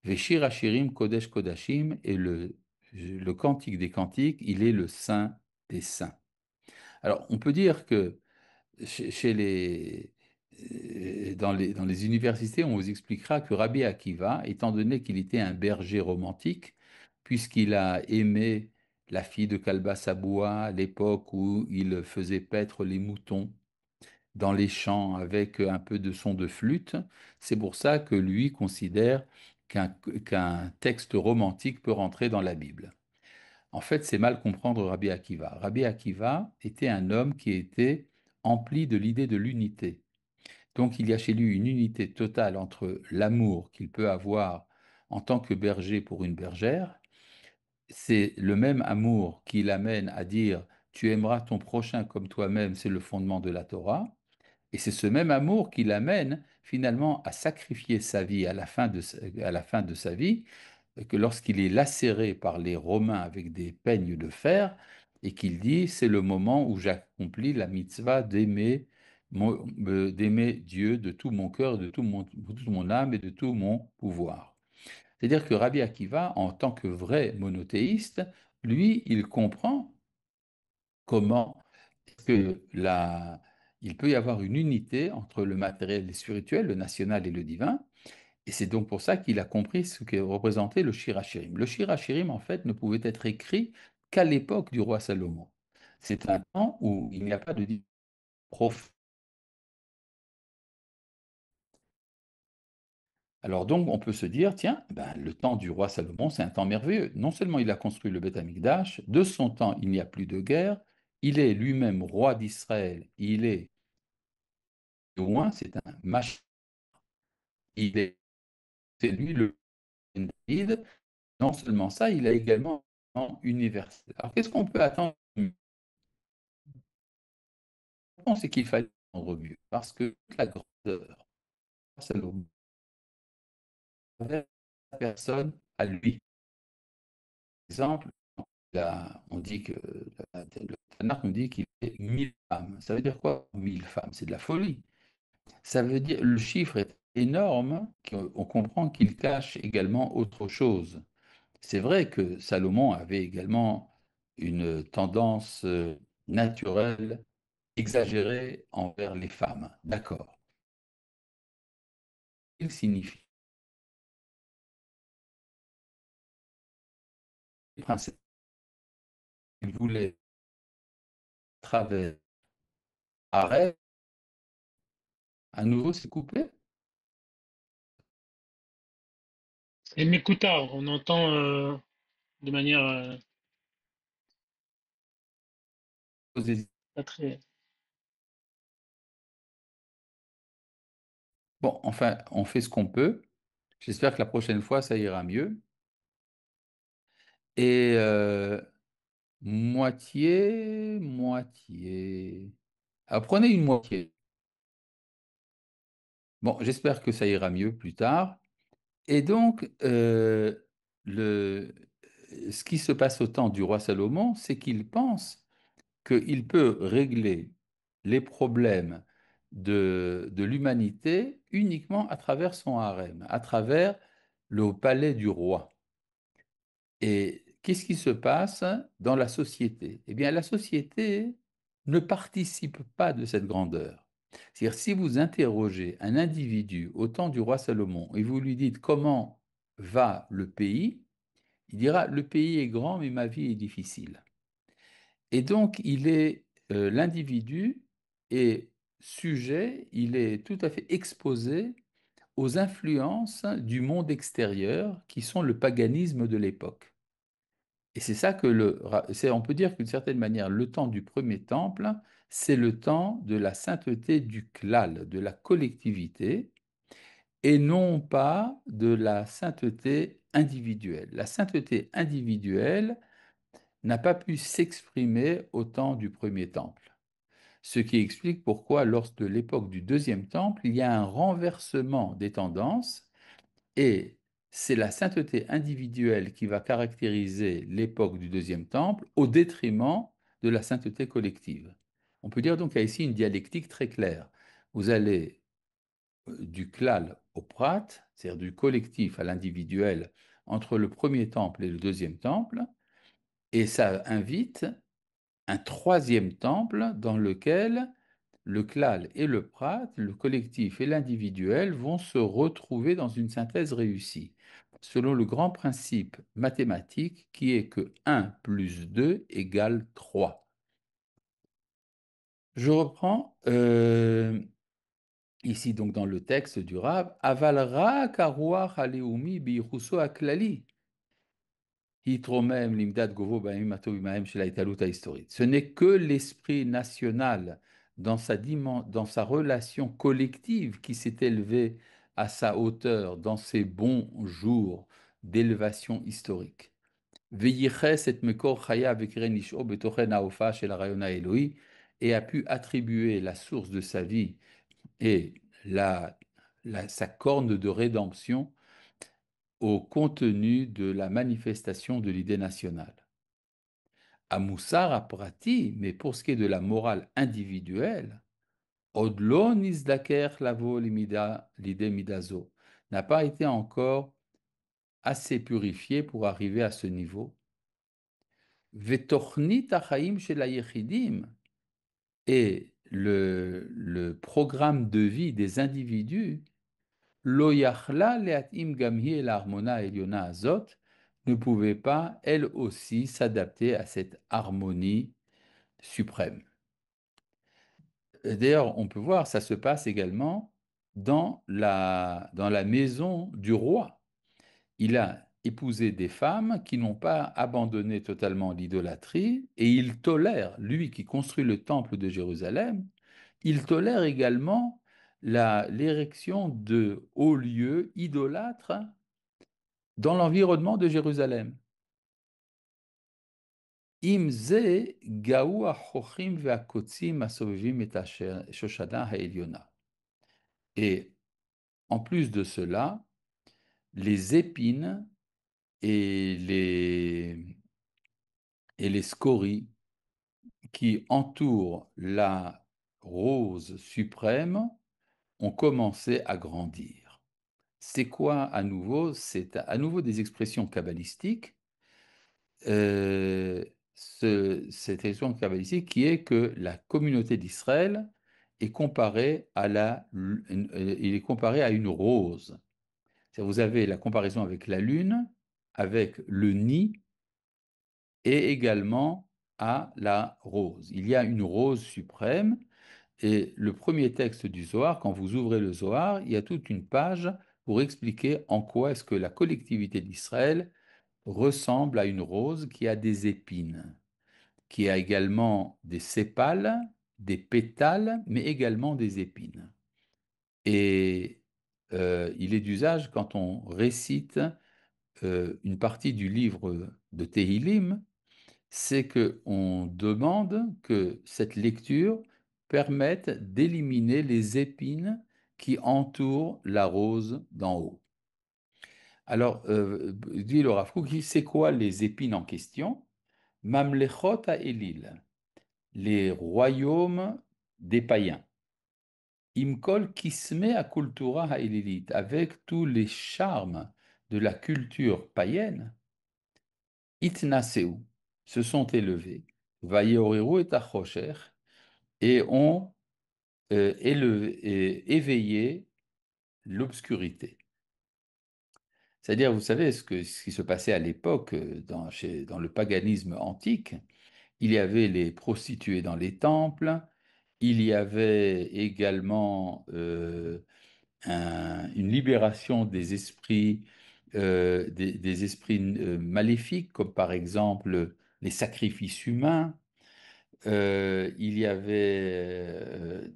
Veshir Hashirim Kodesh Kodashim, et le cantique des cantiques, il est le saint des saints. Alors, on peut dire que chez dans les universités, on vous expliquera que Rabbi Akiva, étant donné qu'il était un berger romantique, puisqu'il a aimé la fille de Kalba Saboua à l'époque où il faisait paître les moutons dans les champs avec un peu de son de flûte, c'est pour ça que lui considère qu'un texte romantique peut rentrer dans la Bible. En fait, c'est mal comprendre Rabbi Akiva. Rabbi Akiva était un homme qui était empli de l'idée de l'unité. Donc il y a chez lui une unité totale entre l'amour qu'il peut avoir en tant que berger pour une bergère. C'est le même amour qui l'amène à dire tu aimeras ton prochain comme toi-même, c'est le fondement de la Torah. Et c'est ce même amour qui l'amène finalement à sacrifier sa vie à la fin de sa vie, que lorsqu'il est lacéré par les Romains avec des peignes de fer, et qu'il dit, c'est le moment où j'accomplis la mitzvah d'aimer Dieu de tout mon cœur, de toute mon âme et de tout mon pouvoir. C'est-à-dire que Rabbi Akiva, en tant que vrai monothéiste, lui, il comprend comment il peut y avoir une unité entre le matériel et le spirituel, le national et le divin, et c'est donc pour ça qu'il a compris ce que représentait le Shir HaShirim. Le Shir HaShirim, en fait, ne pouvait être écrit qu'à l'époque du roi Salomon. C'est un temps où il n'y a pas de prof. Alors donc, on peut se dire, tiens, ben, le temps du roi Salomon, c'est un temps merveilleux. Non seulement il a construit le Beth Amikdash, de son temps, il n'y a plus de guerre, il est lui-même roi d'Israël, il est loin, c'est un mach, c'est lui le David. Non seulement ça, il a également un universel. Alors qu'est-ce qu'on peut attendre? La réponse est qu'il fallait attendre mieux, parce que toute la grandeur, Salomon avait la personne à lui. Par exemple, on dit que le Tanakh nous dit qu'il est 1000 femmes. Ça veut dire quoi, 1000 femmes? C'est de la folie. Ça veut dire, le chiffre est énorme, on comprend qu'il cache également autre chose. C'est vrai que Salomon avait également une tendance naturelle, exagérée envers les femmes. D'accord. Il signifie les princesses. Il voulait travers arrêt. À nouveau, c'est coupé. C'est Mekoutar, on entend de manière pas très. Bon, enfin, on fait ce qu'on peut. J'espère que la prochaine fois, ça ira mieux. Et moitié, moitié. Alors, prenez une moitié. Bon, j'espère que ça ira mieux plus tard. Et donc, ce qui se passe au temps du roi Salomon, c'est qu'il pense qu'il peut régler les problèmes de l'humanité uniquement à travers son harem, à travers le palais du roi. Et qu'est-ce qui se passe dans la société? Eh bien, la société ne participe pas de cette grandeur. C'est-à-dire, si vous interrogez un individu au temps du roi Salomon et vous lui dites comment va le pays, il dira, le pays est grand, mais ma vie est difficile. Et donc, l'individu est sujet, il est tout à fait exposé aux influences du monde extérieur qui sont le paganisme de l'époque. Et c'est ça on peut dire qu'une certaine manière, le temps du premier temple, c'est le temps de la sainteté du klal, de la collectivité, et non pas de la sainteté individuelle. La sainteté individuelle n'a pas pu s'exprimer au temps du premier temple. Ce qui explique pourquoi, lors de l'époque du deuxième temple, il y a un renversement des tendances et c'est la sainteté individuelle qui va caractériser l'époque du deuxième temple au détriment de la sainteté collective. On peut dire donc qu'il y a ici une dialectique très claire. Vous allez du klal au prat, c'est-à-dire du collectif à l'individuel, entre le premier temple et le deuxième temple, et ça invite un troisième temple dans lequel le klal et le prat, le collectif et l'individuel vont se retrouver dans une synthèse réussie, selon le grand principe mathématique qui est que 1 plus 2 égale 3. Je reprends ici donc dans le texte du Rav, Aval ra karuach haleumi biyichuso aklali. Ce n'est que l'esprit national dans dans sa relation collective qui s'est élevé à sa hauteur dans ses bons jours d'élévation historique. Et a pu attribuer la source de sa vie et sa corne de rédemption au contenu de la manifestation de l'idée nationale. À Moussar, à Prati, mais pour ce qui est de la morale individuelle, Odlo Nizdaker Lavo l'idée Midazo n'a pas été encore assez purifié pour arriver à ce niveau. Vetornit Achaim chez la Yechidim et le programme de vie des individus Lo yachla leatim gamhi el harmona eliona azot ne pouvait pas, elle aussi, s'adapter à cette harmonie suprême. D'ailleurs, on peut voir, ça se passe également dans la maison du roi. Il a épousé des femmes qui n'ont pas abandonné totalement l'idolâtrie et il tolère, lui qui construit le temple de Jérusalem, il tolère également l'érection de hauts lieux idolâtres dans l'environnement de Jérusalem. Imze gaou achochim ve'akotzim asovevim et Shoshana ha'elyona. Et en plus de cela, les épines et les scories qui entourent la rose suprême ont commencé à grandir. C'est quoi à nouveau? C'est à nouveau des expressions kabbalistiques. Cette expression kabbalistique qui est que la communauté d'Israël est comparée il est comparée à une rose. Vous avez la comparaison avec la lune, avec le nid et également à la rose. Il y a une rose suprême et le premier texte du Zohar, quand vous ouvrez le Zohar, il y a toute une page pour expliquer en quoi est-ce que la collectivité d'Israël ressemble à une rose qui a des épines, qui a également des sépales, des pétales, mais également des épines. Et il est d'usage quand on récite une partie du livre de Tehillim, c'est qu'on demande que cette lecture permette d'éliminer les épines qui entourent la rose d'en haut. Alors, dit le Rav Kook, c'est quoi les épines en question? Mamlechot à Elil, les royaumes des païens. Imkol kisme à kultura haïlilit, avec tous les charmes de la culture païenne, itnaseu, se sont élevés, vayeoriru et achosher, et ont éveillé l'obscurité. C'est-à-dire, vous savez, ce qui se passait à l'époque dans le paganisme antique, il y avait les prostituées dans les temples, il y avait également une libération des esprits, des esprits maléfiques, comme par exemple les sacrifices humains. Il y avait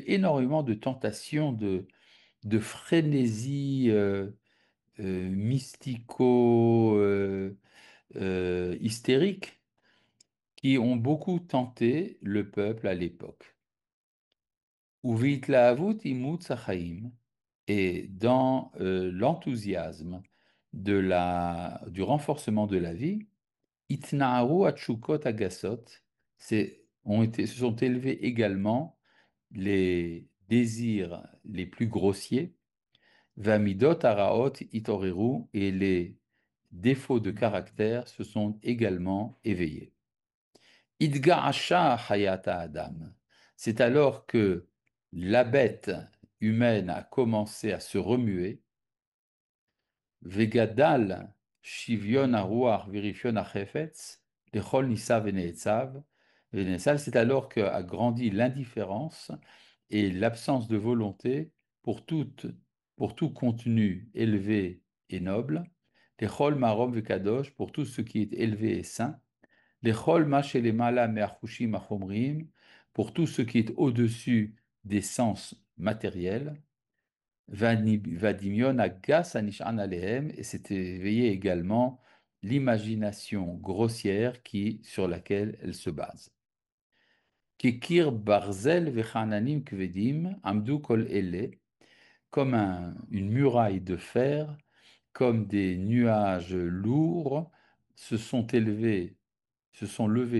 énormément de tentations, de frénésie mystico-hystérique qui ont beaucoup tenté le peuple à l'époque. Uvitlaavut imut sachaim, et dans l'enthousiasme du renforcement de la vie, itnaaru atshukot agasot, se sont élevés également les désirs les plus grossiers, vamidot araot itoreru, et les défauts de caractère se sont également éveillés. Idga'asha hayata adam, c'est alors que la bête humaine a commencé à se remuer. Vegadal shivyon haruach virifion hachefetz lechol nisa veneetzav. C'est alors qu'a grandi l'indifférence et l'absence de volonté pour tout contenu élevé et noble. Lechol marom vekadosh, pour tout ce qui est élevé et saint. Lechol ma shelemala me'achushim achomrim, pour tout ce qui est au-dessus des sens matériels. Vadimion agas anishan alehem, et s'est éveillé également l'imagination grossière sur laquelle elle se base. Kekir barzel vechananim kvedim amdu kol ele, comme une muraille de fer, comme des nuages lourds, se sont levés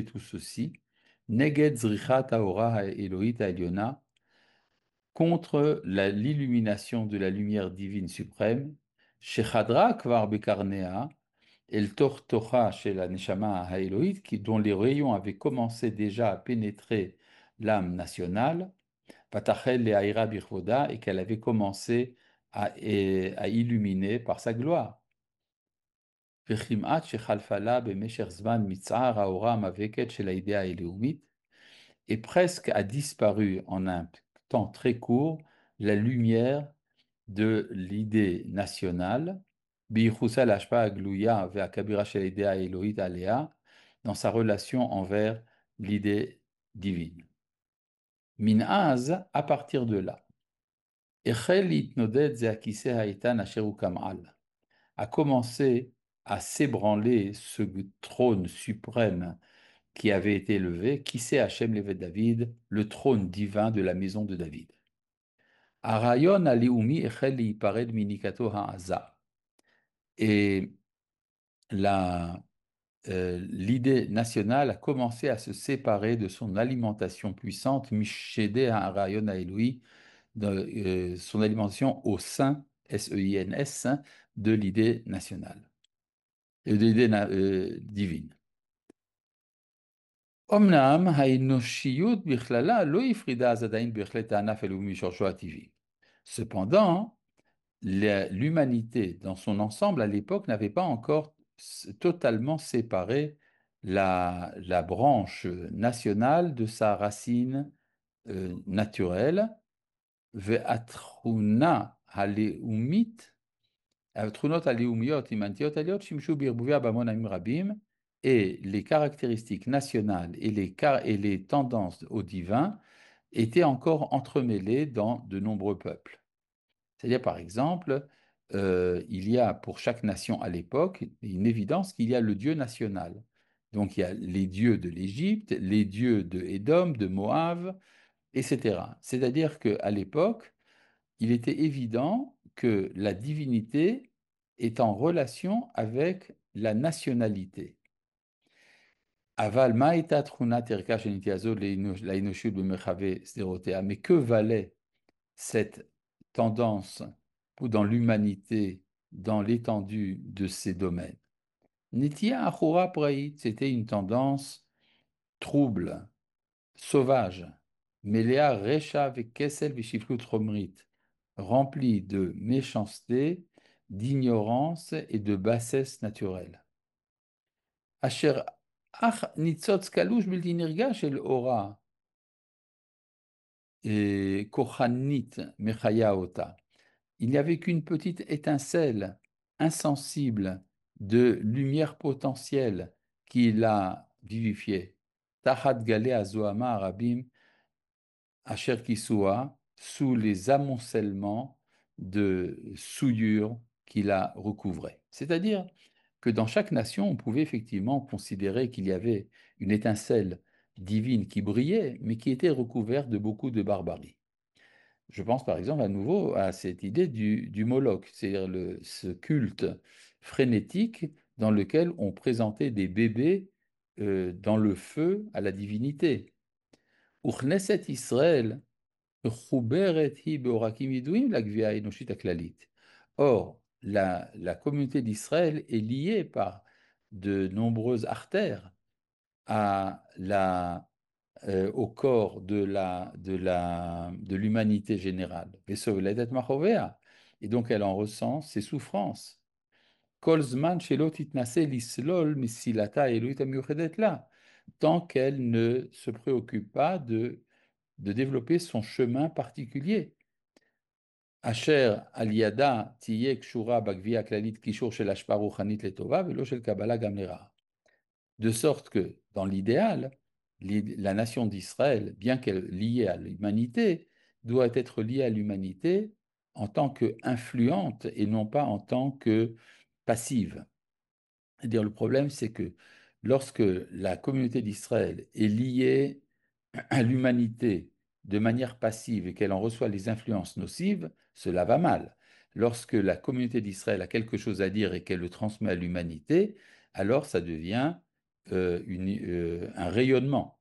tout ceci, neged zrichat haora Elohit Eliona, contre l'illumination de la lumière divine suprême, Shechadra Kvar Bekarnea, El Tortocha chez la Neshama Haeloïd, dont les rayons avaient commencé déjà à pénétrer l'âme nationale, Patachel le Aira Birvoda, et qu'elle avait commencé à illuminer par sa gloire. Vechimat Shechalfala Bemesher Zman Mitzar Haora Maveket chez la idée Haeloumit, et presque a disparu en un temps très court la lumière de l'idée nationale, Bichusal Ashpa Agluya Ve'akabira Shel Idea Elohit Alea, dans sa relation envers l'idée divine. Minaz, à partir de là, Echel Itnoded Zeakise Haitan Asheru Kamal, a commencé à s'ébranler ce trône suprême qui avait été élevé, qui c'est Hachem Levet David, le trône divin de la maison de David. Arayon Aleumi Echel Ipared Minikato Ha'aza. Et l'idée nationale a commencé à se séparer de son alimentation puissante, Mishede Arayon Aeloui, de son alimentation au sein, S-E-I-N-S, de l'idée nationale, de l'idée divine. Omnam haïnoshiyut bichlala lo ifrida azadain bichlet anaf eloumi shorshou ativi. Cependant, l'humanité dans son ensemble à l'époque n'avait pas encore totalement séparé la branche nationale de sa racine naturelle. Ve'atruna haleumit, atrunot haleumiot imantiot aliot shimshu birbuvia bamon amim rabim, et les caractéristiques nationales et les tendances au divin étaient encore entremêlées dans de nombreux peuples. C'est-à-dire, par exemple, il y a pour chaque nation à l'époque une évidence qu'il y a le dieu national. Donc, il y a les dieux de l'Égypte, les dieux de Édom, de Moab, etc. C'est-à-dire qu'à l'époque, il était évident que la divinité est en relation avec la nationalité. Aval ma'eta truna terka shenitiazo lainoshut b'merchave sderotea. Mais que valait cette tendance dans l'humanité, dans l'étendue de ces domaines? Netia achura praït, c'était une tendance trouble, sauvage. Melea recha avec kesel vishiflut romrit, remplie de méchanceté, d'ignorance et de bassesse naturelle. Asher ach nitzotz kalush bilti nirgash el ora et kochanit mechaya ota. Il n'y avait qu'une petite étincelle insensible de lumière potentielle qui l'a vivifié. Tachat galé azoama arabim asher kisua, sous les amoncellements de souillure qui la recouvraient. C'est-à-dire que dans chaque nation, on pouvait effectivement considérer qu'il y avait une étincelle divine qui brillait, mais qui était recouverte de beaucoup de barbarie. Je pense par exemple à nouveau à cette idée du Moloch, c'est-à-dire ce culte frénétique dans lequel on présentait des bébés dans le feu à la divinité. Uchneset Israël, chuberet hi beorakim yiduim la gvia enoshit aklalit. Or, la communauté d'Israël est liée par de nombreuses artères au corps de l'humanité générale. Et donc elle en ressent ses souffrances. Tant qu'elle ne se préoccupe pas de développer son chemin particulier. Asher aliada tiyek shura bagvia klalit kishur shel ashpa ruchanit letova velo shel kabbalah gam lera. De sorte que, dans l'idéal, la nation d'Israël, bien qu'elle liée à l'humanité, doit être liée à l'humanité en tant qu'influente et non pas en tant que passive. C'est-à-dire, le problème, c'est que lorsque la communauté d'Israël est liée à l'humanité de manière passive et qu'elle en reçoit les influences nocives, cela va mal. Lorsque la communauté d'Israël a quelque chose à dire et qu'elle le transmet à l'humanité, alors ça devient un rayonnement.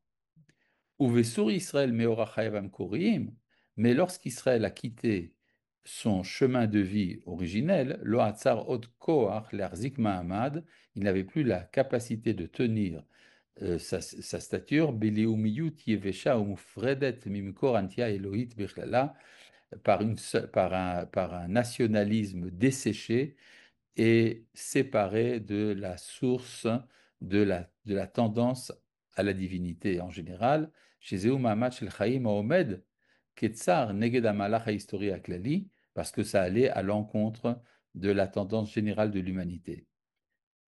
Uvesur Israël meorachayavam korim, mais lorsqu'Israël a quitté son chemin de vie originel, lo atzar od koach le'arzik ma'amad, il n'avait plus la capacité de tenir sa stature, Beleumiyut Yevesha Umufredet Mimkor Antia Elohit Bechlala, par un nationalisme desséché et séparé de la source de la tendance à la divinité en général. Chez Zeu Mahamad Shel Chaim Omed, Ketzar Neged Amalach HaHistoria Aklali, parce que ça allait à l'encontre de la tendance générale de l'humanité.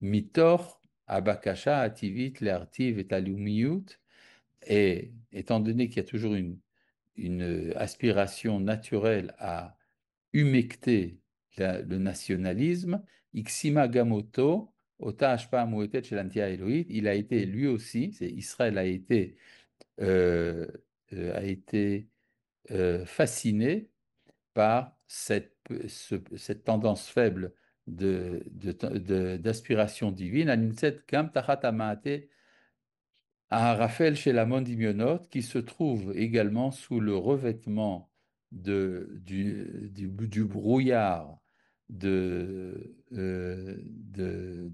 Mitor Abakasha Ativit Leartiv et Alumiyut, et étant donné qu'il y a toujours une aspiration naturelle à humecter le nationalisme, Ixima Gamoto, Ota Ashpa Moetet Shelantia Elohit, il a été lui aussi, Israël a été fasciné par cette tendance faible d'aspiration divine, Aninset Kam Tachat Amaate à Raphaël chez la Mondimionot, qui se trouve également sous le revêtement du brouillard de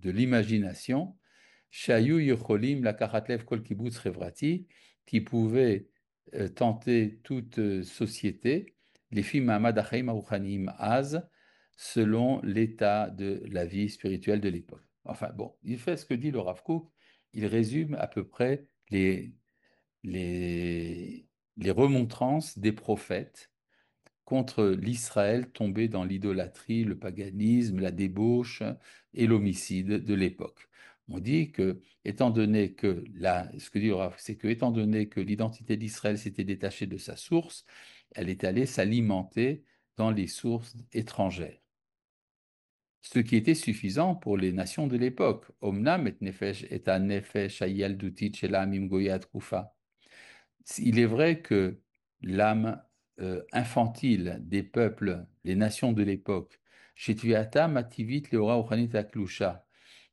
l'imagination, Shayu Yocholim la Karatlev Kol Kibbutz Chevrati, qui pouvait tenter toute société, les filles Mahamad Achaim Aruchanim Az, selon l'état de la vie spirituelle de l'époque. Enfin bon, il fait ce que dit le Rav Kook, il résume à peu près les remontrances des prophètes contre l'Israël tombé dans l'idolâtrie, le paganisme, la débauche et l'homicide de l'époque. On dit que, étant donné que, ce que dit le Rav, c'est que, étant donné que l'identité d'Israël s'était détachée de sa source, elle est allée s'alimenter dans les sources étrangères. Ce qui était suffisant pour les nations de l'époque. Omnam et nefesh et a nefesh ayaldutit shel ha'amim goyat kufa. Il est vrai que l'âme infantile des peuples, les nations de l'époque, Shetuata mativit leora uchanit aklusha,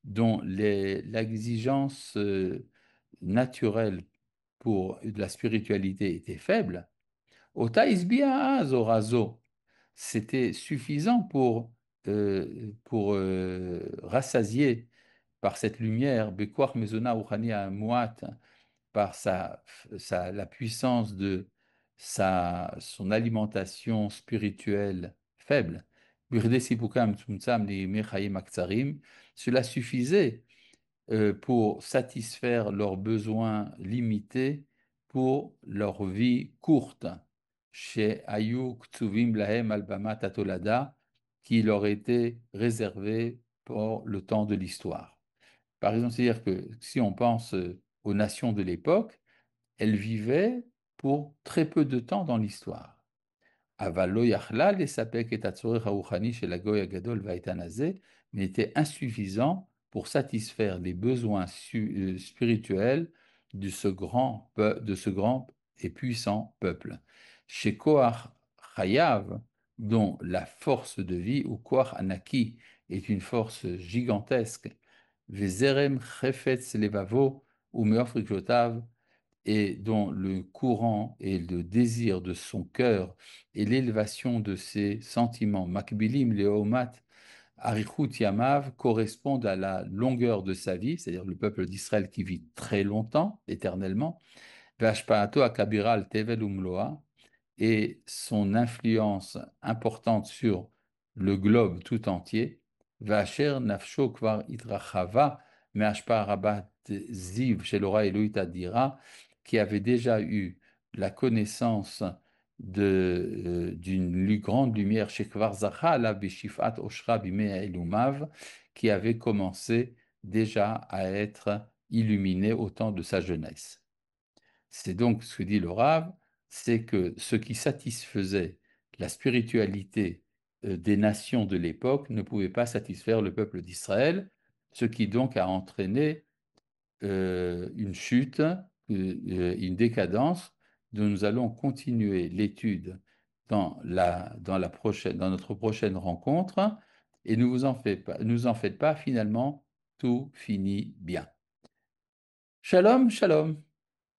dont l'exigence naturel pour de la spiritualité était faible, Ota isbia zorazo, c'était suffisant pour rassasier par cette lumière, Bekwach Mezona Uchani Muat, par la puissance de son alimentation spirituelle faible. Cela suffisait pour satisfaire leurs besoins limités pour leur vie courte. Chez Ayuk Ktuvim Lahem Albama Tatolada, qui leur était réservé pour le temps de l'histoire. Par exemple, c'est-à-dire que si on pense aux nations de l'époque, elles vivaient pour très peu de temps dans l'histoire. Avalo yachla lesapek et atzorech haruchani shel hagoy hagadol va'etan hazeh, mais était insuffisant pour satisfaire les besoins spirituels de ce grand et puissant peuple. Chez Koach Chayav, dont la force de vie, ou Koach Anaki, est une force gigantesque, Vezerem Chefetz Levavo, ou Meofrikjotav, et dont le courant et le désir de son cœur et l'élévation de ses sentiments, Makbilim Leomat Arichut Yamav, correspondent à la longueur de sa vie, c'est-à-dire le peuple d'Israël qui vit très longtemps, éternellement, Vashpaato Akabiral Tevel Umloa, et son influence importante sur le globe tout entier, Vacher Nafsho Kvar Itrachava, Meashpa Rabat Ziv Shelora Eloit Adira, qui avait déjà eu la connaissance d'une grande lumière chez Kvar Zacha, la Bishifat Oshra Bimea Elumav, qui avait commencé déjà à être illuminé au temps de sa jeunesse. C'est donc ce que dit le Rav, c'est que ce qui satisfaisait la spiritualité des nations de l'époque ne pouvait pas satisfaire le peuple d'Israël, ce qui donc a entraîné une chute, une décadence, dont nous allons continuer l'étude dans notre prochaine rencontre, et ne vous en faites pas, finalement, tout finit bien. Shalom, shalom.